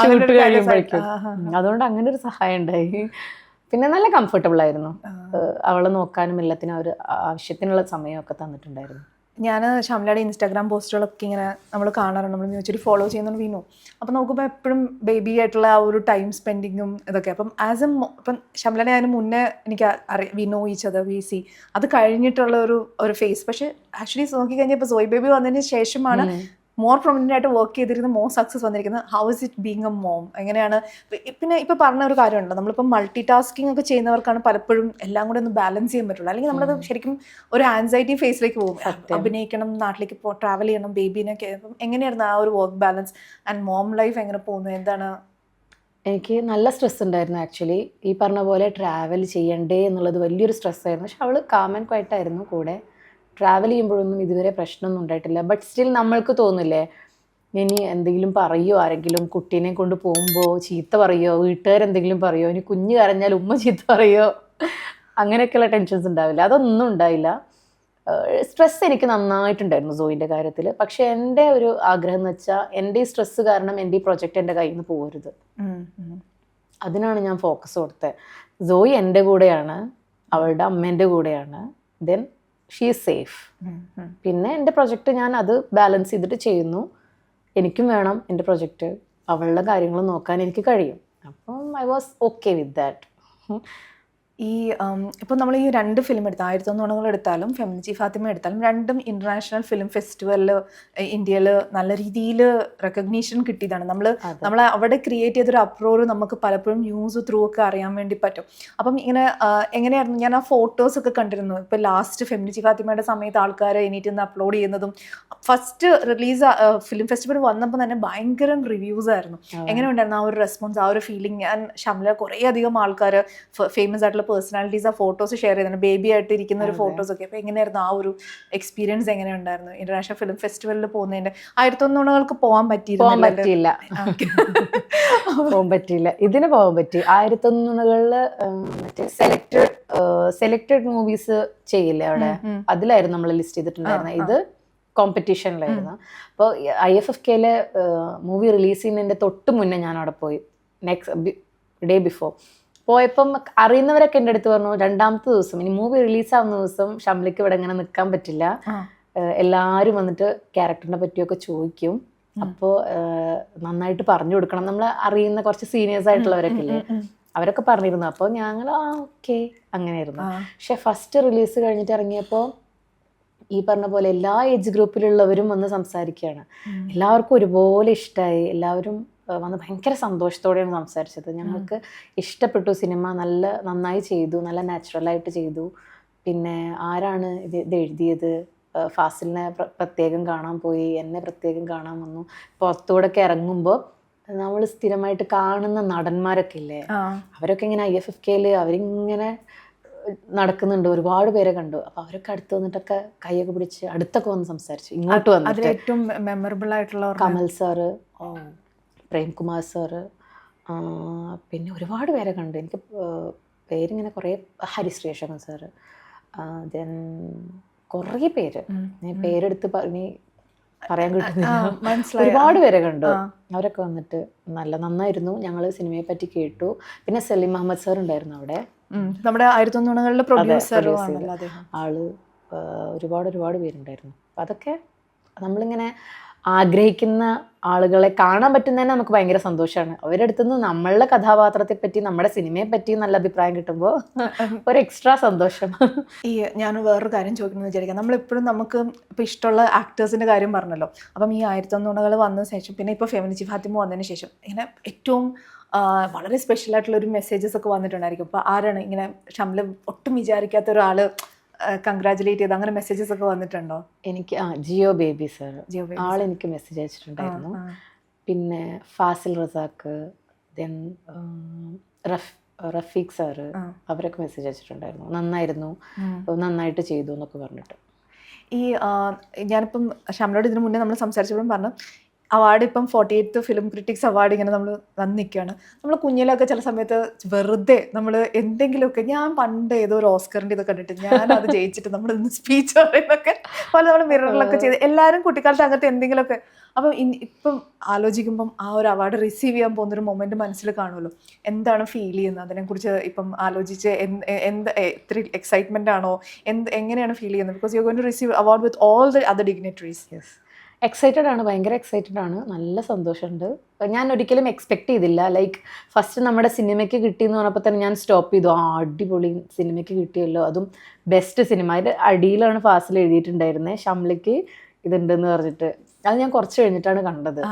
ഷൂട്ട് കഴിയുമ്പോഴേക്കും. അതുകൊണ്ട് അങ്ങനെ ഒരു സഹായം ഉണ്ടായി. പിന്നെ നല്ല കംഫർട്ടബിൾ ആയിരുന്നു. അവളെ നോക്കാനും എല്ലാത്തിനും അവർ ആവശ്യത്തിനുള്ള സമയമൊക്കെ തന്നിട്ടുണ്ടായിരുന്നു. ഞാൻ ഷംലയുടെ ഇൻസ്റ്റാഗ്രാം പോസ്റ്റുകളൊക്കെ ഇങ്ങനെ നമ്മൾ കാണാറുണ്ട്, നമ്മൾ മ്യൂച്വലി ഫോളോ ചെയ്യുന്നുണ്ട് വിനു. അപ്പം നോക്കുമ്പോൾ എപ്പോഴും ബേബി ആയിട്ടുള്ള ആ ഒരു ടൈം സ്പെൻഡിങ്ങും ഇതൊക്കെ. അപ്പം ഇപ്പം ഷംലയുടെ അതിന് മുന്നേ എനിക്ക് വിനോ ഈച്ചത് VC അത് കഴിഞ്ഞിട്ടുള്ള ഒരു ഫേസ്. പക്ഷെ ആക്ച്വലി നോക്കിക്കഴിഞ്ഞാൽ ഇപ്പോൾ സോയി ബേബി വന്നതിന് ശേഷമാണ് മോർ പ്രൊമിനൻ്റ് ആയിട്ട് വർക്ക് ചെയ്തിരുന്ന മോർ സക്സസ് വന്നിരിക്കുന്നത് how is it being A mom എങ്ങനെയാണ്. പിന്നെ ഇപ്പോൾ പറഞ്ഞ ഒരു കാര്യമുണ്ട്, നമ്മളിപ്പോൾ മൾട്ടി ടാസ്കിങ് ഒക്കെ ചെയ്യുന്നവർക്കാണ് പലപ്പോഴും എല്ലാം കൂടെ ഒന്ന് ബാലൻസ് ചെയ്യാൻ പറ്റുള്ളൂ. അല്ലെങ്കിൽ നമ്മളത് ശരിക്കും ഒരു ആൻസൈറ്റി ഫേസിലേക്ക് പോകും. അഭിനയിക്കണം, നാട്ടിലേക്ക് ട്രാവൽ ചെയ്യണം, ബേബീനൊക്കെ. അപ്പം എങ്ങനെയായിരുന്നു ആ ഒരു work balance and mom life എങ്ങനെ പോകുന്നു, എന്താണ്? എനിക്ക് നല്ല സ്ട്രെസ് ഉണ്ടായിരുന്നു ആക്ച്വലി. ഈ പറഞ്ഞ പോലെ ട്രാവൽ ചെയ്യണ്ടേ എന്നുള്ളത് വലിയൊരു സ്ട്രെസ്സായിരുന്നു. പക്ഷെ അവൾ കാം ആൻഡ് ക്വയറ്റ് ആയിരുന്നു കൂടെ. ട്രാവൽ ചെയ്യുമ്പോഴൊന്നും ഇതുവരെ പ്രശ്നമൊന്നും ഉണ്ടായിട്ടില്ല. ബട്ട് സ്റ്റിൽ നമ്മൾക്ക് തോന്നില്ലേ, ഇനി എന്തെങ്കിലും പറയുമോ, ആരെങ്കിലും കുട്ടീനെ കൊണ്ട് പോകുമ്പോൾ ചീത്ത പറയുമോ, വീട്ടുകാരെന്തെങ്കിലും പറയുമോ, ഇനി കുഞ്ഞ് കരഞ്ഞാൽ ഉമ്മ ചീത്ത പറയുമോ, അങ്ങനെയൊക്കെയുള്ള ടെൻഷൻസ് ഉണ്ടാവില്ല. അതൊന്നും ഉണ്ടായില്ല. സ്ട്രെസ് എനിക്ക് നന്നായിട്ടുണ്ടായിരുന്നു സോയിൻ്റെ കാര്യത്തിൽ. പക്ഷെ എൻ്റെ ഒരു ആഗ്രഹം എന്ന് വെച്ചാൽ എൻ്റെ ഈ സ്ട്രെസ്സ് കാരണം എൻ്റെ ഈ പ്രൊജക്റ്റ് എൻ്റെ കയ്യിൽ നിന്ന് പോകരുത്. അതിനാണ് ഞാൻ ഫോക്കസ് കൊടുത്തത്. സോയി എൻ്റെ കൂടെയാണ്, അവളുടെ അമ്മേൻ്റെ കൂടെയാണ്, ദെൻ ഷീ ഈസ് സേഫ്. പിന്നെ എൻ്റെ പ്രൊജക്റ്റ് ഞാൻ അത് ബാലൻസ് ചെയ്തിട്ട് ചെയ്യുന്നു. എനിക്കും വേണം എൻ്റെ പ്രൊജക്റ്റ്, അവളുടെ കാര്യങ്ങൾ നോക്കാൻ എനിക്ക് കഴിയും. അപ്പം I was okay with that. ഈ ഇപ്പോൾ നമ്മൾ ഈ 2 ഫിലിം എടുത്താൽ 1100 എടുത്താലും ഫെമിനിച്ചി ഫാത്തിമ എടുത്താലും രണ്ടും ഇൻ്റർനാഷണൽ ഫിലിം ഫെസ്റ്റിവലിൽ ഇന്ത്യയിൽ നല്ല രീതിയിൽ റെക്കഗ്നീഷൻ കിട്ടിയതാണ്. നമ്മൾ അവിടെ ക്രിയേറ്റ് ചെയ്തൊരു അപ്രോർ നമുക്ക് പലപ്പോഴും ന്യൂസ് ത്രൂ ഒക്കെ അറിയാൻ വേണ്ടി പറ്റും. അപ്പം ഇങ്ങനെ എങ്ങനെയായിരുന്നു, ഞാൻ ആ ഫോട്ടോസൊക്കെ കണ്ടിരുന്നു. ഇപ്പോൾ ലാസ്റ്റ് ഫെമിനിച്ചി ഫാത്തിമയുടെ സമയത്ത് ആൾക്കാർ എണീറ്റ് നിന്ന് അപ്ലോഡ് ചെയ്യുന്നതും ഫസ്റ്റ് റിലീസ് ഫിലിം ഫെസ്റ്റിവൽ വന്നപ്പോൾ തന്നെ ഭയങ്കര റിവ്യൂസ് ആയിരുന്നു. എങ്ങനെ ഉണ്ടായിരുന്നു ആ ഒരു റെസ്പോൺസ്, ആ ഒരു ഫീലിംഗ്? ഞാൻ ഷംല കുറേ അധികം ആൾക്കാർ ഫേമസ് ആയിട്ടുള്ള പേഴ്സണാലിറ്റീസ് ആ ഫോട്ടോസ് ഷെയർ ചെയ്തിട്ടുണ്ട്, ബേബി ആയിട്ട് ഇരിക്കുന്ന ഒരു ഫോട്ടോസൊക്കെ. അപ്പോൾ എങ്ങനെയായിരുന്നു ആ ഒരു എക്സ്പീരിയൻസ്, എങ്ങനെയുണ്ടായിരുന്നു ഇന്റർനാഷണൽ ഫിലിം ഫെസ്റ്റിവലിൽ പോകുന്നതിൻ്റെ? 1100 പോകാൻ പറ്റിയില്ല. പോകാൻ പറ്റിയില്ല. ഇതിന് പോകാൻ പറ്റി. 1100 മറ്റേ സെലക്ടഡ് മൂവീസ് ചെയ്യില്ലേ അവിടെ, അതിലായിരുന്നു നമ്മൾ ലിസ്റ്റ് ചെയ്തിട്ടുണ്ടായിരുന്നത്. ഇത് കോമ്പറ്റീഷനിലായിരുന്നു. അപ്പോൾ IFFKയിലെ മൂവി റിലീസ് ചെയ്യുന്നതിൻ്റെ തൊട്ട് മുന്നേ ഞാൻ അവിടെ പോയി. നെക്സ്റ്റ് ഡേ ബിഫോർ പോയപ്പം അറിയുന്നവരൊക്കെ എൻ്റെ അടുത്ത് പറഞ്ഞു, 2ാമത്തെ ദിവസം ഇനി മൂവി റിലീസാവുന്ന ദിവസം ഷംലയ്ക്ക് ഇവിടെ ഇങ്ങനെ നിൽക്കാൻ പറ്റില്ല, എല്ലാവരും വന്നിട്ട് ക്യാരക്ടറിനെ പറ്റിയൊക്കെ ചോദിക്കും, അപ്പോൾ നന്നായിട്ട് പറഞ്ഞു കൊടുക്കണം. നമ്മൾ അറിയുന്ന കുറച്ച് സീനിയേഴ്സ് ആയിട്ടുള്ളവരൊക്കെ ഇല്ലേ, അവരൊക്കെ പറഞ്ഞിരുന്നു. അപ്പോൾ ഞങ്ങൾ ഓക്കെ അങ്ങനെയായിരുന്നു. പക്ഷെ ഫസ്റ്റ് റിലീസ് കഴിഞ്ഞിട്ട് ഇറങ്ങിയപ്പോൾ ഈ പറഞ്ഞ പോലെ എല്ലാ ഏജ് ഗ്രൂപ്പിലുള്ളവരും വന്ന് സംസാരിക്കുകയാണ്. എല്ലാവർക്കും ഒരുപോലെ ഇഷ്ടമായി. എല്ലാവരും വന്ന് ഭയങ്കര സന്തോഷത്തോടെയാണ് സംസാരിച്ചത്. ഞങ്ങൾക്ക് ഇഷ്ടപ്പെട്ടു സിനിമ, നന്നായി ചെയ്തു, നല്ല നാച്ചുറലായിട്ട് ചെയ്തു. പിന്നെ ആരാണ് ഇത് എഴുതിയത്, ഫാസിലിനെ പ്രത്യേകം കാണാൻ പോയി, എന്നെ പ്രത്യേകം കാണാൻ വന്നു. പുറത്തൂടെയൊക്കെ ഇറങ്ങുമ്പോൾ നമ്മൾ സ്ഥിരമായിട്ട് കാണുന്ന നടന്മാരൊക്കെ ഇല്ലേ, അവരൊക്കെ ഇങ്ങനെ IFFKയിൽ അവരിങ്ങനെ നടക്കുന്നുണ്ട്, ഒരുപാട് പേരെ കണ്ടു. അപ്പോൾ അവരൊക്കെ അടുത്ത് വന്നിട്ടൊക്കെ കൈയൊക്കെ പിടിച്ച് അടുത്തൊക്കെ വന്ന് സംസാരിച്ചു. ഇങ്ങോട്ട് വന്നിട്ട് ഏറ്റവും മെമ്മറബിൾ ആയിട്ടുള്ള കമൽ സാറ്, പ്രേംകുമാർ സാറ്, പിന്നെ ഒരുപാട് പേരെ കണ്ടു. എനിക്ക് പേരിങ്ങനെ കുറേ, ഹരിശ്രീശങ്കർ സാറ്, ദെൻ കുറേ പേര്, ഞാൻ പേരെടുത്ത് പറയാൻ കിട്ടുന്നില്ല, ഒരുപാട് പേരെ കണ്ടു. അവരൊക്കെ വന്നിട്ട് നന്നായിരുന്നു. ഞങ്ങൾ സിനിമയെ പറ്റി കേട്ടു. പിന്നെ സലീം അഹമ്മദ് സാർ ഉണ്ടായിരുന്നു അവിടെ, നമ്മുടെ 1100 പ്രൊഡ്യൂസർ. ആള് ഒരുപാട് പേരുണ്ടായിരുന്നു. അപ്പം അതൊക്കെ നമ്മളിങ്ങനെ ആഗ്രഹിക്കുന്ന ആളുകളെ കാണാൻ പറ്റുന്നതന്നെ നമുക്ക് ഭയങ്കര സന്തോഷമാണ്. അവരുടെ അടുത്തുനിന്ന് നമ്മളുടെ കഥാപാത്രത്തെ പറ്റി, നമ്മുടെ സിനിമയെ പറ്റി നല്ല അഭിപ്രായം കിട്ടുമ്പോൾ ഒരു എക്സ്ട്രാ സന്തോഷം. ഞാൻ വേറൊരു കാര്യം ചോദിക്കുന്നത് വിചാരിക്കാം, നമ്മളിപ്പോഴും നമുക്ക് ഇപ്പോൾ ഇഷ്ടമുള്ള ആക്ടേഴ്സിൻ്റെ കാര്യം പറഞ്ഞല്ലോ. അപ്പം ഈ 1100 വന്ന ശേഷം, പിന്നെ ഇപ്പോൾ ഫെമിനിച്ചി ഫാത്തിമ വന്നതിന് ശേഷം ഇങ്ങനെ ഏറ്റവും വളരെ സ്പെഷ്യലായിട്ടുള്ളൊരു മെസ്സേജസ് ഒക്കെ വന്നിട്ടുണ്ടായിരിക്കും. അപ്പോൾ ആരാണ് ഇങ്ങനെ ഷംല ഒട്ടും വിചാരിക്കാത്ത ഒരാൾ കൺഗ്രാജുലേറ്റ് ചെയ്ത് അങ്ങനെ മെസ്സേജസ് ഒക്കെ വന്നിട്ടുണ്ടോ? എനിക്ക് ജിയോ ബേബി സാർ, ആളെനിക്ക് മെസ്സേജ് അയച്ചിട്ടുണ്ടായിരുന്നു. പിന്നെ ഫാസിൽ റസാക്ക്, ദെൻ റഫീഖ് സാറ്, അവരൊക്കെ മെസ്സേജ് അയച്ചിട്ടുണ്ടായിരുന്നു. നന്നായിരുന്നു, നന്നായിട്ട് ചെയ്തു എന്നൊക്കെ പറഞ്ഞിട്ട്. ഈ ഞാനിപ്പം ഷംലയോട് ഇതിനു മുന്നേ നമ്മൾ സംസാരിച്ചപ്പോഴും പറഞ്ഞു, അവാർഡ് ഇപ്പം 48th ഫിലിം ക്രിറ്റിക്സ് അവാർഡ് ഇങ്ങനെ നമ്മൾ വന്ന് നിൽക്കുകയാണ്. നമ്മൾ കുഞ്ഞിലൊക്കെ ചില സമയത്ത് വെറുതെ നമ്മൾ എന്തെങ്കിലുമൊക്കെ, ഞാൻ പണ്ട് ഏതോ ഒരു ഓസ്കറിൻ്റെ ഇതൊക്കെ കണ്ടിട്ട് ഞാൻ അത് ജയിച്ചിട്ട് നമ്മൾ ഇന്ന് സ്പീച്ച് പറയുന്നൊക്കെ പോലെ നമ്മൾ മിററിലൊക്കെ ചെയ്ത്, എല്ലാവരും കുട്ടിക്കാലത്ത് അങ്ങനത്തെ എന്തെങ്കിലുമൊക്കെ. അപ്പം ഇപ്പം ആലോചിക്കുമ്പം ആ ഒരു അവാർഡ് റിസീവ് ചെയ്യാൻ പോകുന്നൊരു മൊമെൻറ്റ് മനസ്സിൽ കാണുമല്ലോ, എന്താണ് ഫീൽ ചെയ്യുന്നത്? അതിനെക്കുറിച്ച് ഇപ്പം ആലോചിച്ച് എത്ര എക്സൈറ്റ്മെൻ്റ് ആണോ, എങ്ങനെയാണ് ഫീൽ ചെയ്യുന്നത്? Because you are going to receive award with all the other dignitaries. Yes, excited ആണ്, ഭയങ്കര എക്സൈറ്റഡ് ആണ്, നല്ല സന്തോഷമുണ്ട്. ഞാൻ ഒരിക്കലും എക്സ്പെക്ട് ചെയ്തില്ല. ലൈക്ക് ഫസ്റ്റ് നമ്മുടെ സിനിമയ്ക്ക് കിട്ടിയെന്ന് പറഞ്ഞപ്പോൾ തന്നെ ഞാൻ സ്റ്റോപ്പ് ചെയ്തു. അടിപൊളി സിനിമയ്ക്ക് കിട്ടിയല്ലോ, അതും ബെസ്റ്റ് സിനിമ. അതിൻ്റെ അടിയിലാണ് ഫാസിൽ എഴുതിയിട്ടുണ്ടായിരുന്നത് ഷംലയ്ക്ക് ഇതുണ്ടെന്ന് പറഞ്ഞിട്ട്. അത് ഞാൻ കുറച്ച് കഴിഞ്ഞിട്ടാണ് കണ്ടത്.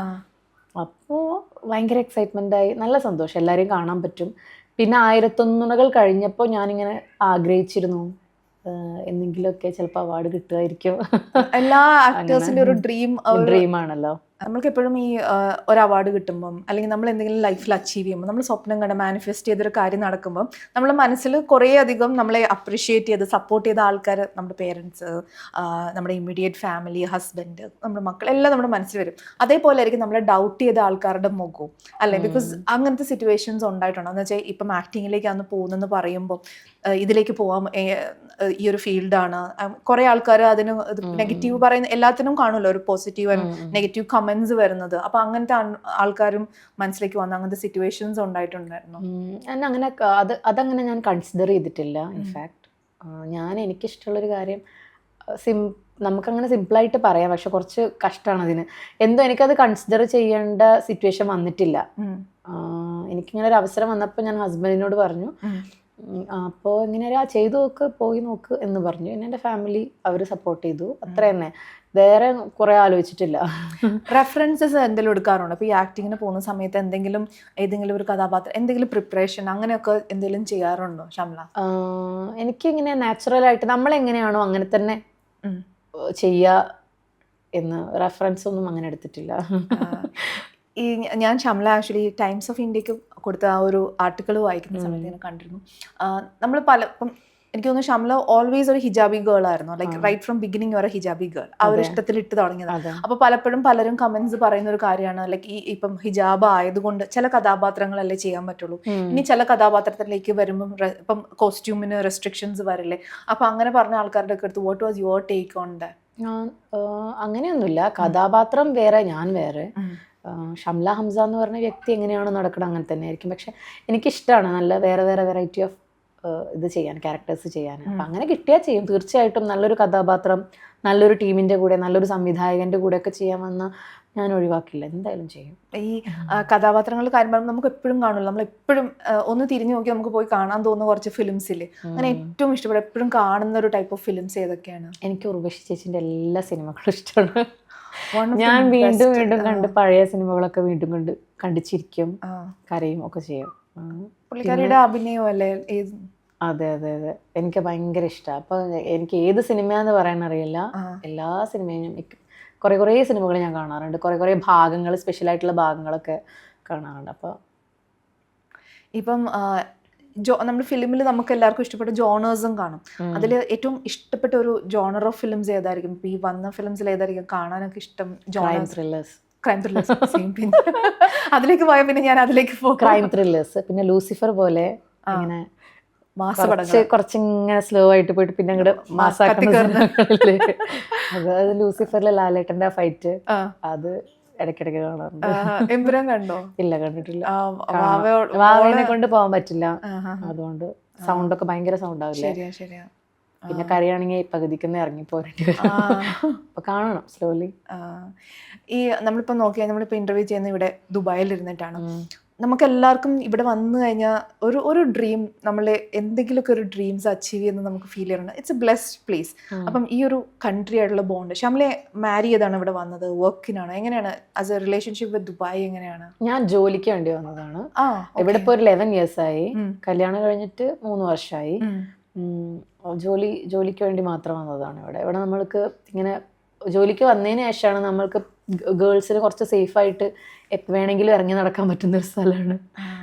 അപ്പോൾ ഭയങ്കര എക്സൈറ്റ്മെൻ്റ് ആയി, നല്ല സന്തോഷം, എല്ലാവരെയും കാണാൻ പറ്റും. പിന്നെ 1001 കഴിഞ്ഞപ്പോൾ ഞാനിങ്ങനെ ആഗ്രഹിച്ചിരുന്നു എന്തെങ്കിലുമൊക്കെ ചിലപ്പോൾ അവാർഡ് കിട്ടുമായിരിക്കും. എല്ലാ ആക്ടേഴ്സിന്റെ ഒരു ഡ്രീമാണല്ലോ. നമ്മൾക്ക് എപ്പോഴും ഈ ഒരു അവാർഡ് കിട്ടുമ്പം അല്ലെങ്കിൽ നമ്മൾ എന്തെങ്കിലും ലൈഫിൽ അച്ചീവ് ചെയ്യുമ്പോൾ നമ്മൾ സ്വപ്നം കണ്ട് മാനിഫെസ്റ്റ് ചെയ്തൊരു കാര്യം നടക്കുമ്പം നമ്മുടെ മനസ്സിൽ കുറേ അധികം നമ്മളെ അപ്രിഷ്യേറ്റ് ചെയ്ത് സപ്പോർട്ട് ചെയ്ത ആൾക്കാർ, നമ്മുടെ പേരൻസ്, നമ്മുടെ ഇമ്മീഡിയറ്റ് ഫാമിലി, ഹസ്ബൻഡ്, നമ്മുടെ മക്കൾ എല്ലാം നമ്മുടെ മനസ്സിൽ വരും. അതേപോലെ ആയിരിക്കും നമ്മളെ ഡൗട്ട് ചെയ്ത ആൾക്കാരുടെ മുഖവും അല്ലേ? ബിക്കോസ് അങ്ങനത്തെ സിറ്റുവേഷൻസ് ഉണ്ടായിട്ടുണ്ട്. എന്ന് വെച്ചാൽ ഇപ്പം ആക്ടിങ്ങിലേക്കാണ് പോകുന്നതെന്ന് പറയുമ്പോൾ ഇതിലേക്ക് പോകാം, ഈ ഒരു ഫീൽഡാണ്. കുറേ ആൾക്കാർ അതിന് നെഗറ്റീവ് പറയുന്ന എല്ലാത്തിനും കാണുമല്ലോ ഒരു പോസിറ്റീവ് ആൻഡ് നെഗറ്റീവ് കമന്റ്സ് വരുന്നത്. അപ്പൊ അങ്ങനത്തെ ആൾക്കാരും മനസ്സിലേക്ക് വന്ന അങ്ങനത്തെ സിറ്റുവേഷൻസ് ഉണ്ടായിട്ടുണ്ടായിരുന്നു? അങ്ങനെ അതങ്ങനെ ഞാൻ കൺസിഡർ ചെയ്തിട്ടില്ല. ഇൻഫാക്ട് എനിക്കിഷ്ടമുള്ളൊരു കാര്യം നമുക്കങ്ങനെ സിമ്പിളായിട്ട് പറയാം, പക്ഷെ കുറച്ച് കഷ്ടമാണ് അതിന്. എന്തോ എനിക്കത് കൺസിഡർ ചെയ്യേണ്ട സിറ്റുവേഷൻ വന്നിട്ടില്ല. എനിക്കിങ്ങനെ ഒരു അവസരം വന്നപ്പോൾ ഞാൻ ഹസ്ബൻഡിനോട് പറഞ്ഞു, അപ്പോൾ ഇങ്ങനെ ചെയ്തു നോക്ക്, പോയി നോക്ക് എന്ന് പറഞ്ഞു. പിന്നെ എൻ്റെ ഫാമിലി അവർ സപ്പോർട്ട് ചെയ്തു, അത്ര തന്നെ. വേറെ കുറെ ആലോചിച്ചിട്ടില്ല. റെഫറൻസസ് എന്തെങ്കിലും എടുക്കാറുണ്ടോ? അപ്പോൾ ഈ ആക്ടിങ്ങിന് പോകുന്ന സമയത്ത് ഏതെങ്കിലും ഒരു കഥാപാത്രം, എന്തെങ്കിലും പ്രിപ്പറേഷൻ അങ്ങനെയൊക്കെ എന്തെങ്കിലും ചെയ്യാറുണ്ടോ ഷംല? എനിക്കിങ്ങനെ നാച്ചുറലായിട്ട് നമ്മളെങ്ങനെയാണോ അങ്ങനെ തന്നെ ചെയ്യുക എന്ന് റെഫറൻസ് ഒന്നും അങ്ങനെ എടുത്തിട്ടില്ല. ഈ ഞാൻ ഷംല ആക്ച്വലി ടൈംസ് ഓഫ് ഇന്ത്യക്ക് കൊടുത്ത ആ ഒരു ആർട്ടിക്കിൾ വായിക്കുന്ന സമയത്ത് ഞാൻ കണ്ടിരുന്നു. നമ്മൾ ഇപ്പം എനിക്ക് തോന്നുന്നു ഷംല ഓൾവേസ് ഒരു ഹിജാബി ഗേൾ ആയിരുന്നു. ലൈക്ക് റൈറ്റ് ഫ്രം ബിഗിനിങ് ഒരു ഹിജാബി ഗേൾ, ആ ഒരു ഇഷ്ടത്തിൽ ഇട്ട് തുടങ്ങിയത്. അപ്പൊ പലപ്പോഴും പലരും കമന്റ്സ് പറയുന്ന ഒരു കാര്യമാണ്, ലൈക്ക് ഇപ്പം ഹിജാബ് ആയതുകൊണ്ട് ചില കഥാപാത്രങ്ങളല്ലേ ചെയ്യാൻ പറ്റുള്ളൂ, ഇനി ചില കഥാപാത്രത്തിലേക്ക് വരുമ്പം ഇപ്പം കോസ്റ്റ്യൂമിന് റെസ്ട്രിക്ഷൻസ് വരില്ലേ? അപ്പൊ അങ്ങനെ പറഞ്ഞ ആൾക്കാരുടെ ഒക്കെ അടുത്ത് what was your take on that? അങ്ങനെയൊന്നുമില്ല, കഥാപാത്രം വേറെ, ഞാൻ വേറെ. ഷംല ഹംസ എന്ന് പറഞ്ഞ വ്യക്തി എങ്ങനെയാണ് നടക്കണം അങ്ങനെ തന്നെ ആയിരിക്കും. പക്ഷെ എനിക്കിഷ്ടമാണ് നല്ല വേറെ വേറെ വെറൈറ്റി ഓഫ് ഇത് ചെയ്യാൻ, ക്യാരക്ടേഴ്സ് ചെയ്യാൻ. അപ്പം അങ്ങനെ കിട്ടിയാൽ ചെയ്യും തീർച്ചയായിട്ടും. നല്ലൊരു കഥാപാത്രം നല്ലൊരു ടീമിൻ്റെ കൂടെ നല്ലൊരു സംവിധായകൻ്റെ കൂടെ ഒക്കെ ചെയ്യാൻ വന്നാൽ ഞാൻ ഒഴിവാക്കില്ല, എന്തായാലും ചെയ്യും. ഈ കഥാപാത്രങ്ങളുടെ കാര്യം പറയുമ്പോൾ നമുക്ക് എപ്പോഴും കാണുമല്ലോ, നമ്മൾ എപ്പോഴും ഒന്ന് തിരിഞ്ഞു നോക്കി നമുക്ക് പോയി കാണാൻ തോന്നുന്ന കുറച്ച് ഫിലിംസില്ലേ, അങ്ങനെ ഏറ്റവും ഇഷ്ടപ്പെടും എപ്പോഴും കാണുന്ന ഒരു ടൈപ്പ് ഓഫ് ഫിലിംസ് ഏതൊക്കെയാണ്? എനിക്ക് ഉർവശി ചേച്ചിൻ്റെ എല്ലാ സിനിമകളും ഇഷ്ടമാണ്. ഞാൻ വീണ്ടും വീണ്ടും കണ്ട് പഴയ സിനിമകളൊക്കെ വീണ്ടും കണ്ടിച്ചിരിക്കും, കരയും ഒക്കെ ചെയ്യും. പുള്ളിക്കാരിയുടെ അഭിനയം അല്ലേ? അതെ അതെ അതെ, എനിക്ക് ഭയങ്കര ഇഷ്ടമാണ്. അപ്പൊ എനിക്ക് ഏത് സിനിമയാന്ന് പറയാൻ അറിയില്ല, എല്ലാ സിനിമയും കുറേ സിനിമകൾ ഞാൻ കാണാറുണ്ട്. കുറേ ഭാഗങ്ങൾ, സ്പെഷ്യലായിട്ടുള്ള ഭാഗങ്ങളൊക്കെ കാണാറുണ്ട്. അപ്പോൾ ഇപ്പം നമ്മുടെ ഫിലിമിൽ നമുക്ക് എല്ലാവർക്കും ഇഷ്ടപ്പെട്ട ജോണേഴ്സും കാണും. അതിൽ ഏറ്റവും ഇഷ്ടപ്പെട്ട ഒരു ജോണർ ഓഫ് ഫിലിംസ് ഏതായിരിക്കും? ഈ വന്ന ഫിലിംസിൽ ഏതായിരിക്കും കാണാനൊക്കെ ഇഷ്ടം? Crime thrillers. അതിലേക്ക് പോയാൽ പിന്നെ ഞാൻ അതിലേക്ക് പോകും. ക്രൈം ത്രില്ലേഴ്സ്, പിന്നെ ലൂസിഫർ പോലെ ഇങ്ങനെ കുറച്ചിങ്ങനെ സ്ലോ ആയിട്ട് പോയിട്ട് പിന്നെ അങ്ങോട്ട് മാസാക്കുന്ന. അതായത് ലൂസിഫറിലെ ലാലേട്ടന്റെ ആ ഫൈറ്റ്, അത് ഇടയ്ക്കിടയ്ക്ക് കാണാറുണ്ട്. എമ്പുരാൻ കണ്ടോ? ഇല്ല, കണ്ടിട്ടില്ല. വാവേനെ കൊണ്ട് പോകാൻ പറ്റില്ല, അതുകൊണ്ട് സൗണ്ടൊക്കെ ഭയങ്കര സൗണ്ട് ആവില്ലേ. പിന്നെ കരയാണെങ്കിൽ പകുതിക്കുന്ന ഇറങ്ങി പോരേണ്ടി വരും. അപ്പൊ കാണണം സ്ലോലി. ഈ നമ്മളിപ്പോ നോക്കിയാൽ നമ്മളിപ്പോ ഇന്റർവ്യൂ ചെയ്യുന്ന ഇവിടെ ദുബായിൽ ഇരുന്നിട്ടാണ്. നമുക്ക് എല്ലാവർക്കും ഇവിടെ വന്നു കഴിഞ്ഞാൽ ഒരു ഡ്രീം, നമ്മൾ എന്തെങ്കിലുമൊക്കെ ഒരു ഡ്രീംസ് അച്ചീവ് ചെയ്യുന്നത് നമുക്ക് ഫീൽ ചെയ്യുന്നുണ്ട്. It's A blessed place. അപ്പം ഈ ഒരു കൺട്രി ആയിട്ടുള്ള ബോണ്ട്, ഷംലെ മാരി ചെയ്താണ് ഇവിടെ വന്നത്, വർക്കിനാണ്? എങ്ങനെയാണ് as A relationship with Dubai എങ്ങനെയാണ്? ഞാൻ ജോലിക്ക് വേണ്ടി വന്നതാണ്. ഇവിടെ ഇപ്പോൾ ഒരു 11 years ആയി. കല്യാണം കഴിഞ്ഞിട്ട് 3 വർഷമായി. ജോലിക്ക് വേണ്ടി മാത്രം വന്നതാണ് ഇവിടെ നമ്മൾക്ക് ഇങ്ങനെ ജോലിക്ക് വന്നതിന് ശേഷമാണ് നമ്മൾക്ക് ഗേൾസിന് കുറച്ച് സേഫായിട്ട് എപ്പോൾ വേണമെങ്കിലും ഇറങ്ങി നടക്കാൻ പറ്റുന്ന ഒരു സ്ഥലമാണ്.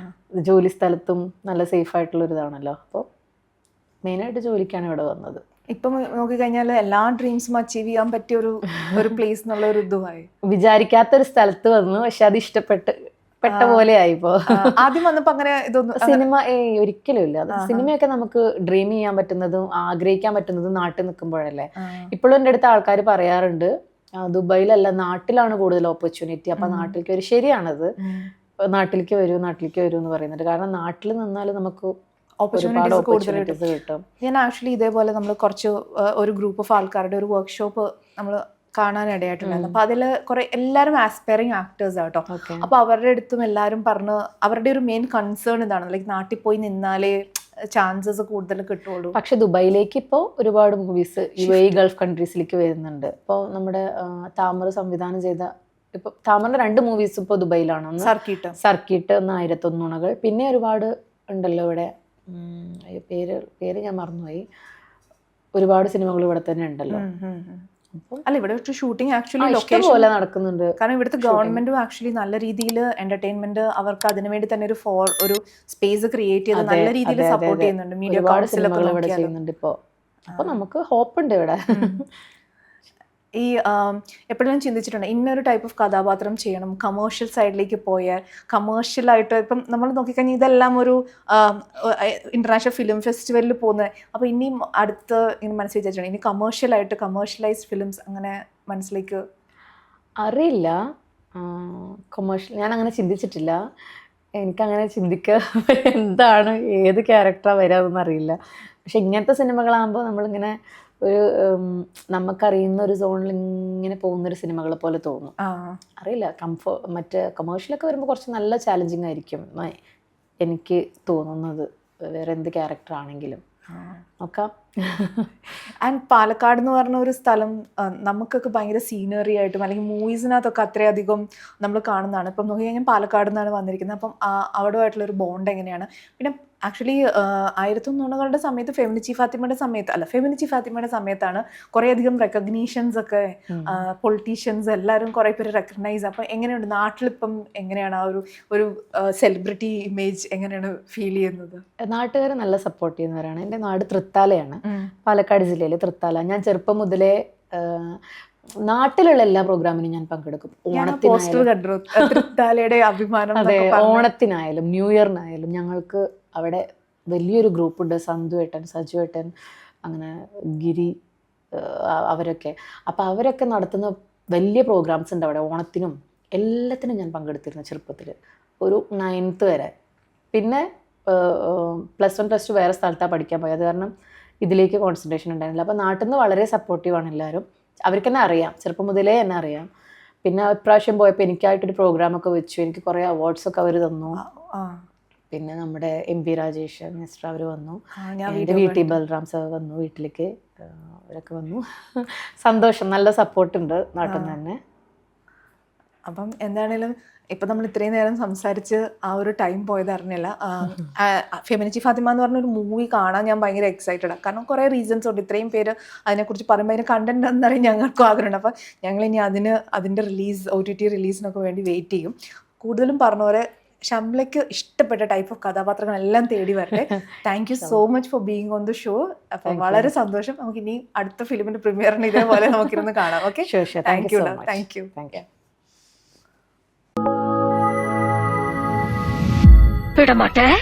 ജോലി സ്ഥലത്തും നല്ല സേഫായിട്ടുള്ളൊരു ഇതാണല്ലോ. അപ്പോൾ മെയിനായിട്ട് ജോലിക്കാണ് ഇവിടെ വന്നത്. ഇപ്പം നോക്കിക്കഴിഞ്ഞാൽ എല്ലാ ഡ്രീംസും അച്ചീവ് ചെയ്യാൻ പറ്റിയ ഒരു പ്ലേസ് എന്നുള്ള ഒരു ഇതുമായി വിചാരിക്കാത്തൊരു സ്ഥലത്ത് വന്നു. പക്ഷെ അത് ഇഷ്ടപ്പെട്ട പോലെ ആയിപ്പോ. ആദ്യം വന്നപ്പോ അങ്ങനെ ഇതൊന്നും സിനിമ ഒരിക്കലും ഇല്ല. അത് സിനിമയൊക്കെ നമുക്ക് ഡ്രീം ചെയ്യാൻ പറ്റുന്നതും ആഗ്രഹിക്കാൻ പറ്റുന്നതും നാട്ടിൽ നിൽക്കുമ്പോഴല്ലേ. ഇപ്പോഴും എൻ്റെ അടുത്ത് ആൾക്കാർ പറയാറുണ്ട്, ദുബായിലല്ല നാട്ടിലാണ് കൂടുതൽ ഓപ്പർച്യൂണിറ്റി. അപ്പൊ നാട്ടിലേക്ക് വരും. ശരിയാണത്, നാട്ടിലേക്ക് വരൂ എന്ന് പറയുന്നുണ്ട്. കാരണം നാട്ടിൽ നിന്നാൽ നമുക്ക് ഓപ്പർച്യൂണിറ്റീസ് കിട്ടും. ഞാൻ ആക്ച്വലി ഇതേപോലെ നമ്മൾ ഒരു ഗ്രൂപ്പ് ഓഫ് ആൾക്കാരുടെ ഒരു വർക്ക്ഷോപ്പ് നമ്മൾ കാണാനിടയായിട്ടുണ്ടായിരുന്നു. അപ്പൊ അതിൽ എല്ലാവരും ആസ്പയറിങ് ആക്ടേഴ്സ് ആട്ടോ. അപ്പൊ അവരുടെ അടുത്തും എല്ലാവരും പറഞ്ഞ് അവരുടെ ഒരു മെയിൻ കൺസേൺ ഇതാണ്, ലൈക്ക് നാട്ടിൽ പോയി നിന്നാലേ ചാൻസസ് കൂടുതൽ കിട്ടുള്ളൂ. പക്ഷെ ദുബായിലേക്ക് ഇപ്പോൾ ഒരുപാട് മൂവീസ് UAE ഗൾഫ് കൺട്രീസിലേക്ക് വരുന്നുണ്ട്. ഇപ്പോൾ നമ്മുടെ താമര സംവിധാനം ചെയ്ത ഇപ്പോൾ താമറിന്റെ 2 മൂവീസ് ഇപ്പോൾ ദുബായിലാണ്. ഒന്ന് സർക്കിട്ട്, ഒന്ന് 1001 നുണകൾ, പിന്നെ ഒരുപാട് ഉണ്ടല്ലോ ഇവിടെ, പേര് ഞാൻ മറന്നുപോയി. ഒരുപാട് സിനിമകൾ ഇവിടെ തന്നെ ഉണ്ടല്ലോ. അല്ല, ഇവിടെ ഷൂട്ടിംഗ് ആക്ച്വലി ലൊക്കേഷൻ പോലെ നടക്കുന്നുണ്ട്. കാരണം ഇവിടുത്തെ ഗവൺമെന്റും ആക്ച്വലി നല്ല രീതിയിൽ എന്റർടൈൻമെന്റ് അവർക്ക് അതിനുവേണ്ടി തന്നെ ഒരു സ്പേസ് ക്രിയേറ്റ് ചെയ്ത് നല്ല രീതിയിൽ സപ്പോർട്ട് ചെയ്യുന്നുണ്ട്. മീഡിയ സിനിമകൾ ഇവിടെ ചെയ്യുന്നുണ്ട് ഇപ്പോൾ. അപ്പൊ നമുക്ക് ഹോപ്പ് ഉണ്ട് ഇവിടെ. ഈ എപ്പോഴും ചിന്തിച്ചിട്ടുണ്ട് ഇന്നൊരു ടൈപ്പ് ഓഫ് കഥാപാത്രം ചെയ്യണം, കമേഴ്ഷ്യൽ സൈഡിലേക്ക് പോയാൽ കമേഴ്ഷ്യലായിട്ട് ഇപ്പം നമ്മൾ നോക്കിക്കഴിഞ്ഞാൽ ഇതെല്ലാം ഒരു ഇന്റർനാഷണൽ ഫിലിം ഫെസ്റ്റിവലിൽ പോകുന്നത്. അപ്പോൾ ഇനിയും അടുത്ത് ഇങ്ങനെ മനസ്സിൽ വിചാരിച്ചിട്ടുണ്ട് ഇനി കമേഴ്ഷ്യലായിട്ട് കമേഴ്ഷ്യലൈസ്ഡ് ഫിലിംസ് അങ്ങനെ മനസ്സിലേക്ക് അറിയില്ല. കൊമേഴ്ഷ്യൽ ഞാൻ അങ്ങനെ ചിന്തിച്ചിട്ടില്ല. എനിക്കങ്ങനെ ചിന്തിക്കുക എന്താണ് ഏത് ക്യാരക്ടറാണ് വരാമെന്നൊന്നും അറിയില്ല. പക്ഷെ ഇങ്ങനത്തെ സിനിമകളാകുമ്പോൾ നമ്മളിങ്ങനെ ഒരു നമുക്കറിയുന്ന ഒരു സോണിൽ ഇങ്ങനെ പോകുന്നൊരു സിനിമകളെ പോലെ തോന്നും. അറിയില്ല, മറ്റേ കൊമേഴ്ഷ്യലൊക്കെ വരുമ്പോൾ കുറച്ച് നല്ല ചാലഞ്ചിങ് ആയിരിക്കും എനിക്ക് തോന്നുന്നത്, വേറെ എന്ത് ക്യാരക്ടർ ആണെങ്കിലും. നോക്കാം. ആൻഡ് പാലക്കാട് എന്ന് പറഞ്ഞ ഒരു സ്ഥലം നമുക്കൊക്കെ ഭയങ്കര സീനറി ആയിട്ടും അല്ലെങ്കിൽ മൂവീസിനകത്തൊക്കെ അത്രയധികം നമ്മൾ കാണുന്നതാണ്. ഇപ്പം നോക്കി കഴിഞ്ഞാൽ പാലക്കാട് നിന്നാണ് വന്നിരിക്കുന്നത്. അപ്പം അവിടുമായിട്ടുള്ളൊരു ബോണ്ട് എങ്ങനെയാണ്? പിന്നെ ആക്ച്വലി 1001 നുണകളുടെ സമയത്ത് ഫെമിനിച്ചി ഫാത്തിമയുടെ സമയത്താണ് കുറേയധികം റെക്കഗ്നീഷൻസ് ഒക്കെ പൊളിറ്റീഷ്യൻസ് എല്ലാവരും കുറേ പേര് റെക്കഗ്നൈസ്. അപ്പം എങ്ങനെയുണ്ട് നാട്ടിലിപ്പം എങ്ങനെയാണ് ആ ഒരു സെലിബ്രിറ്റി ഇമേജ് എങ്ങനെയാണ് ഫീൽ ചെയ്യുന്നത്? നാട്ടുകാർ നല്ല സപ്പോർട്ട് ചെയ്യുന്നവരാണ്. എൻ്റെ നാട് തൃത്താലയാണ്, പാലക്കാട് ജില്ലയിലെ തൃത്താല. ഞാൻ ചെറുപ്പം മുതലേ നാട്ടിലുള്ള എല്ലാ പ്രോഗ്രാമിനും ഞാൻ പങ്കെടുക്കും. ഓണത്തിനായാലും ന്യൂ ഇയറിനായാലും ഞങ്ങൾക്ക് അവിടെ വലിയൊരു ഗ്രൂപ്പുണ്ട്. സന്തുവേട്ടൻ, സജുവേട്ടൻ, അങ്ങനെ ഗിരി, അവരൊക്കെ. അപ്പോൾ അവരൊക്കെ നടത്തുന്ന വലിയ പ്രോഗ്രാംസ് ഉണ്ട് അവിടെ. ഓണത്തിനും എല്ലാത്തിനും ഞാൻ പങ്കെടുത്തിരുന്നു ചെറുപ്പത്തിൽ, ഒരു 9th വരെ. പിന്നെ +1 +2 വേറെ സ്ഥലത്താണ് പഠിക്കാൻ പോയത്. കാരണം ഇതിലേക്ക് കോൺസെൻട്രേഷൻ ഉണ്ടായിരുന്നില്ല. അപ്പോൾ നാട്ടിൽ നിന്ന് വളരെ സപ്പോർട്ടീവാണ് എല്ലാവരും. അവർക്ക് തന്നെ അറിയാം, ചെറുപ്പം മുതലേ എന്നെ അറിയാം. പിന്നെ ഇപ്രാവശ്യം പോയപ്പോൾ എനിക്കായിട്ടൊരു പ്രോഗ്രാമൊക്കെ വെച്ചു. എനിക്ക് കുറേ അവാർഡ്സൊക്കെ അവർ തന്നു. പിന്നെ നമ്മുടെ MP രാജേഷ് മിനിസ്റ്റർ അവർ വന്നു. എൻ്റെ വീട്ടിൽ ബൽറാം സാർ വന്നു, വീട്ടിലേക്ക് അവരൊക്കെ വന്നു. സന്തോഷം, നല്ല സപ്പോർട്ടുണ്ട് നാട്ടിൽ നിന്ന് തന്നെ. അപ്പം എന്താണേലും ഇപ്പം നമ്മൾ ഇത്രയും നേരം സംസാരിച്ച് ആ ഒരു ടൈം പോയത് അറിഞ്ഞില്ല. ഫെമിനിച്ചി ഫാത്തിമ എന്ന് പറഞ്ഞൊരു മൂവി കാണാൻ ഞാൻ ഭയങ്കര എക്സൈറ്റഡാണ്. കാരണം കുറേ റീസൺസ് ഉണ്ട്. ഇത്രയും പേര് അതിനെക്കുറിച്ച് പറയുമ്പോൾ അതിന് കണ്ടന്റ് എന്നറിയാൻ ഞങ്ങൾക്കും ആഗ്രഹമുണ്ട്. അപ്പം ഞങ്ങളിനി അതിൻ്റെ OTT റിലീസിനൊക്കെ വേണ്ടി വെയിറ്റ് ചെയ്യും. കൂടുതലും പറഞ്ഞ പോലെ ഷംലയ്ക്ക് ഇഷ്ടപ്പെട്ട ടൈപ്പ് ഓഫ് കഥാപാത്രങ്ങളെല്ലാം തേടി വരട്ടെ. Thank you so much for being on the show. അപ്പം വളരെ സന്തോഷം. നമുക്ക് ഇനി അടുത്ത ഫിലിമിന്റെ പ്രീമിയറിന് ഇതേപോലെ നമുക്കിരുന്ന് കാണാം. Okay, thank you. விட மாட்டேன்.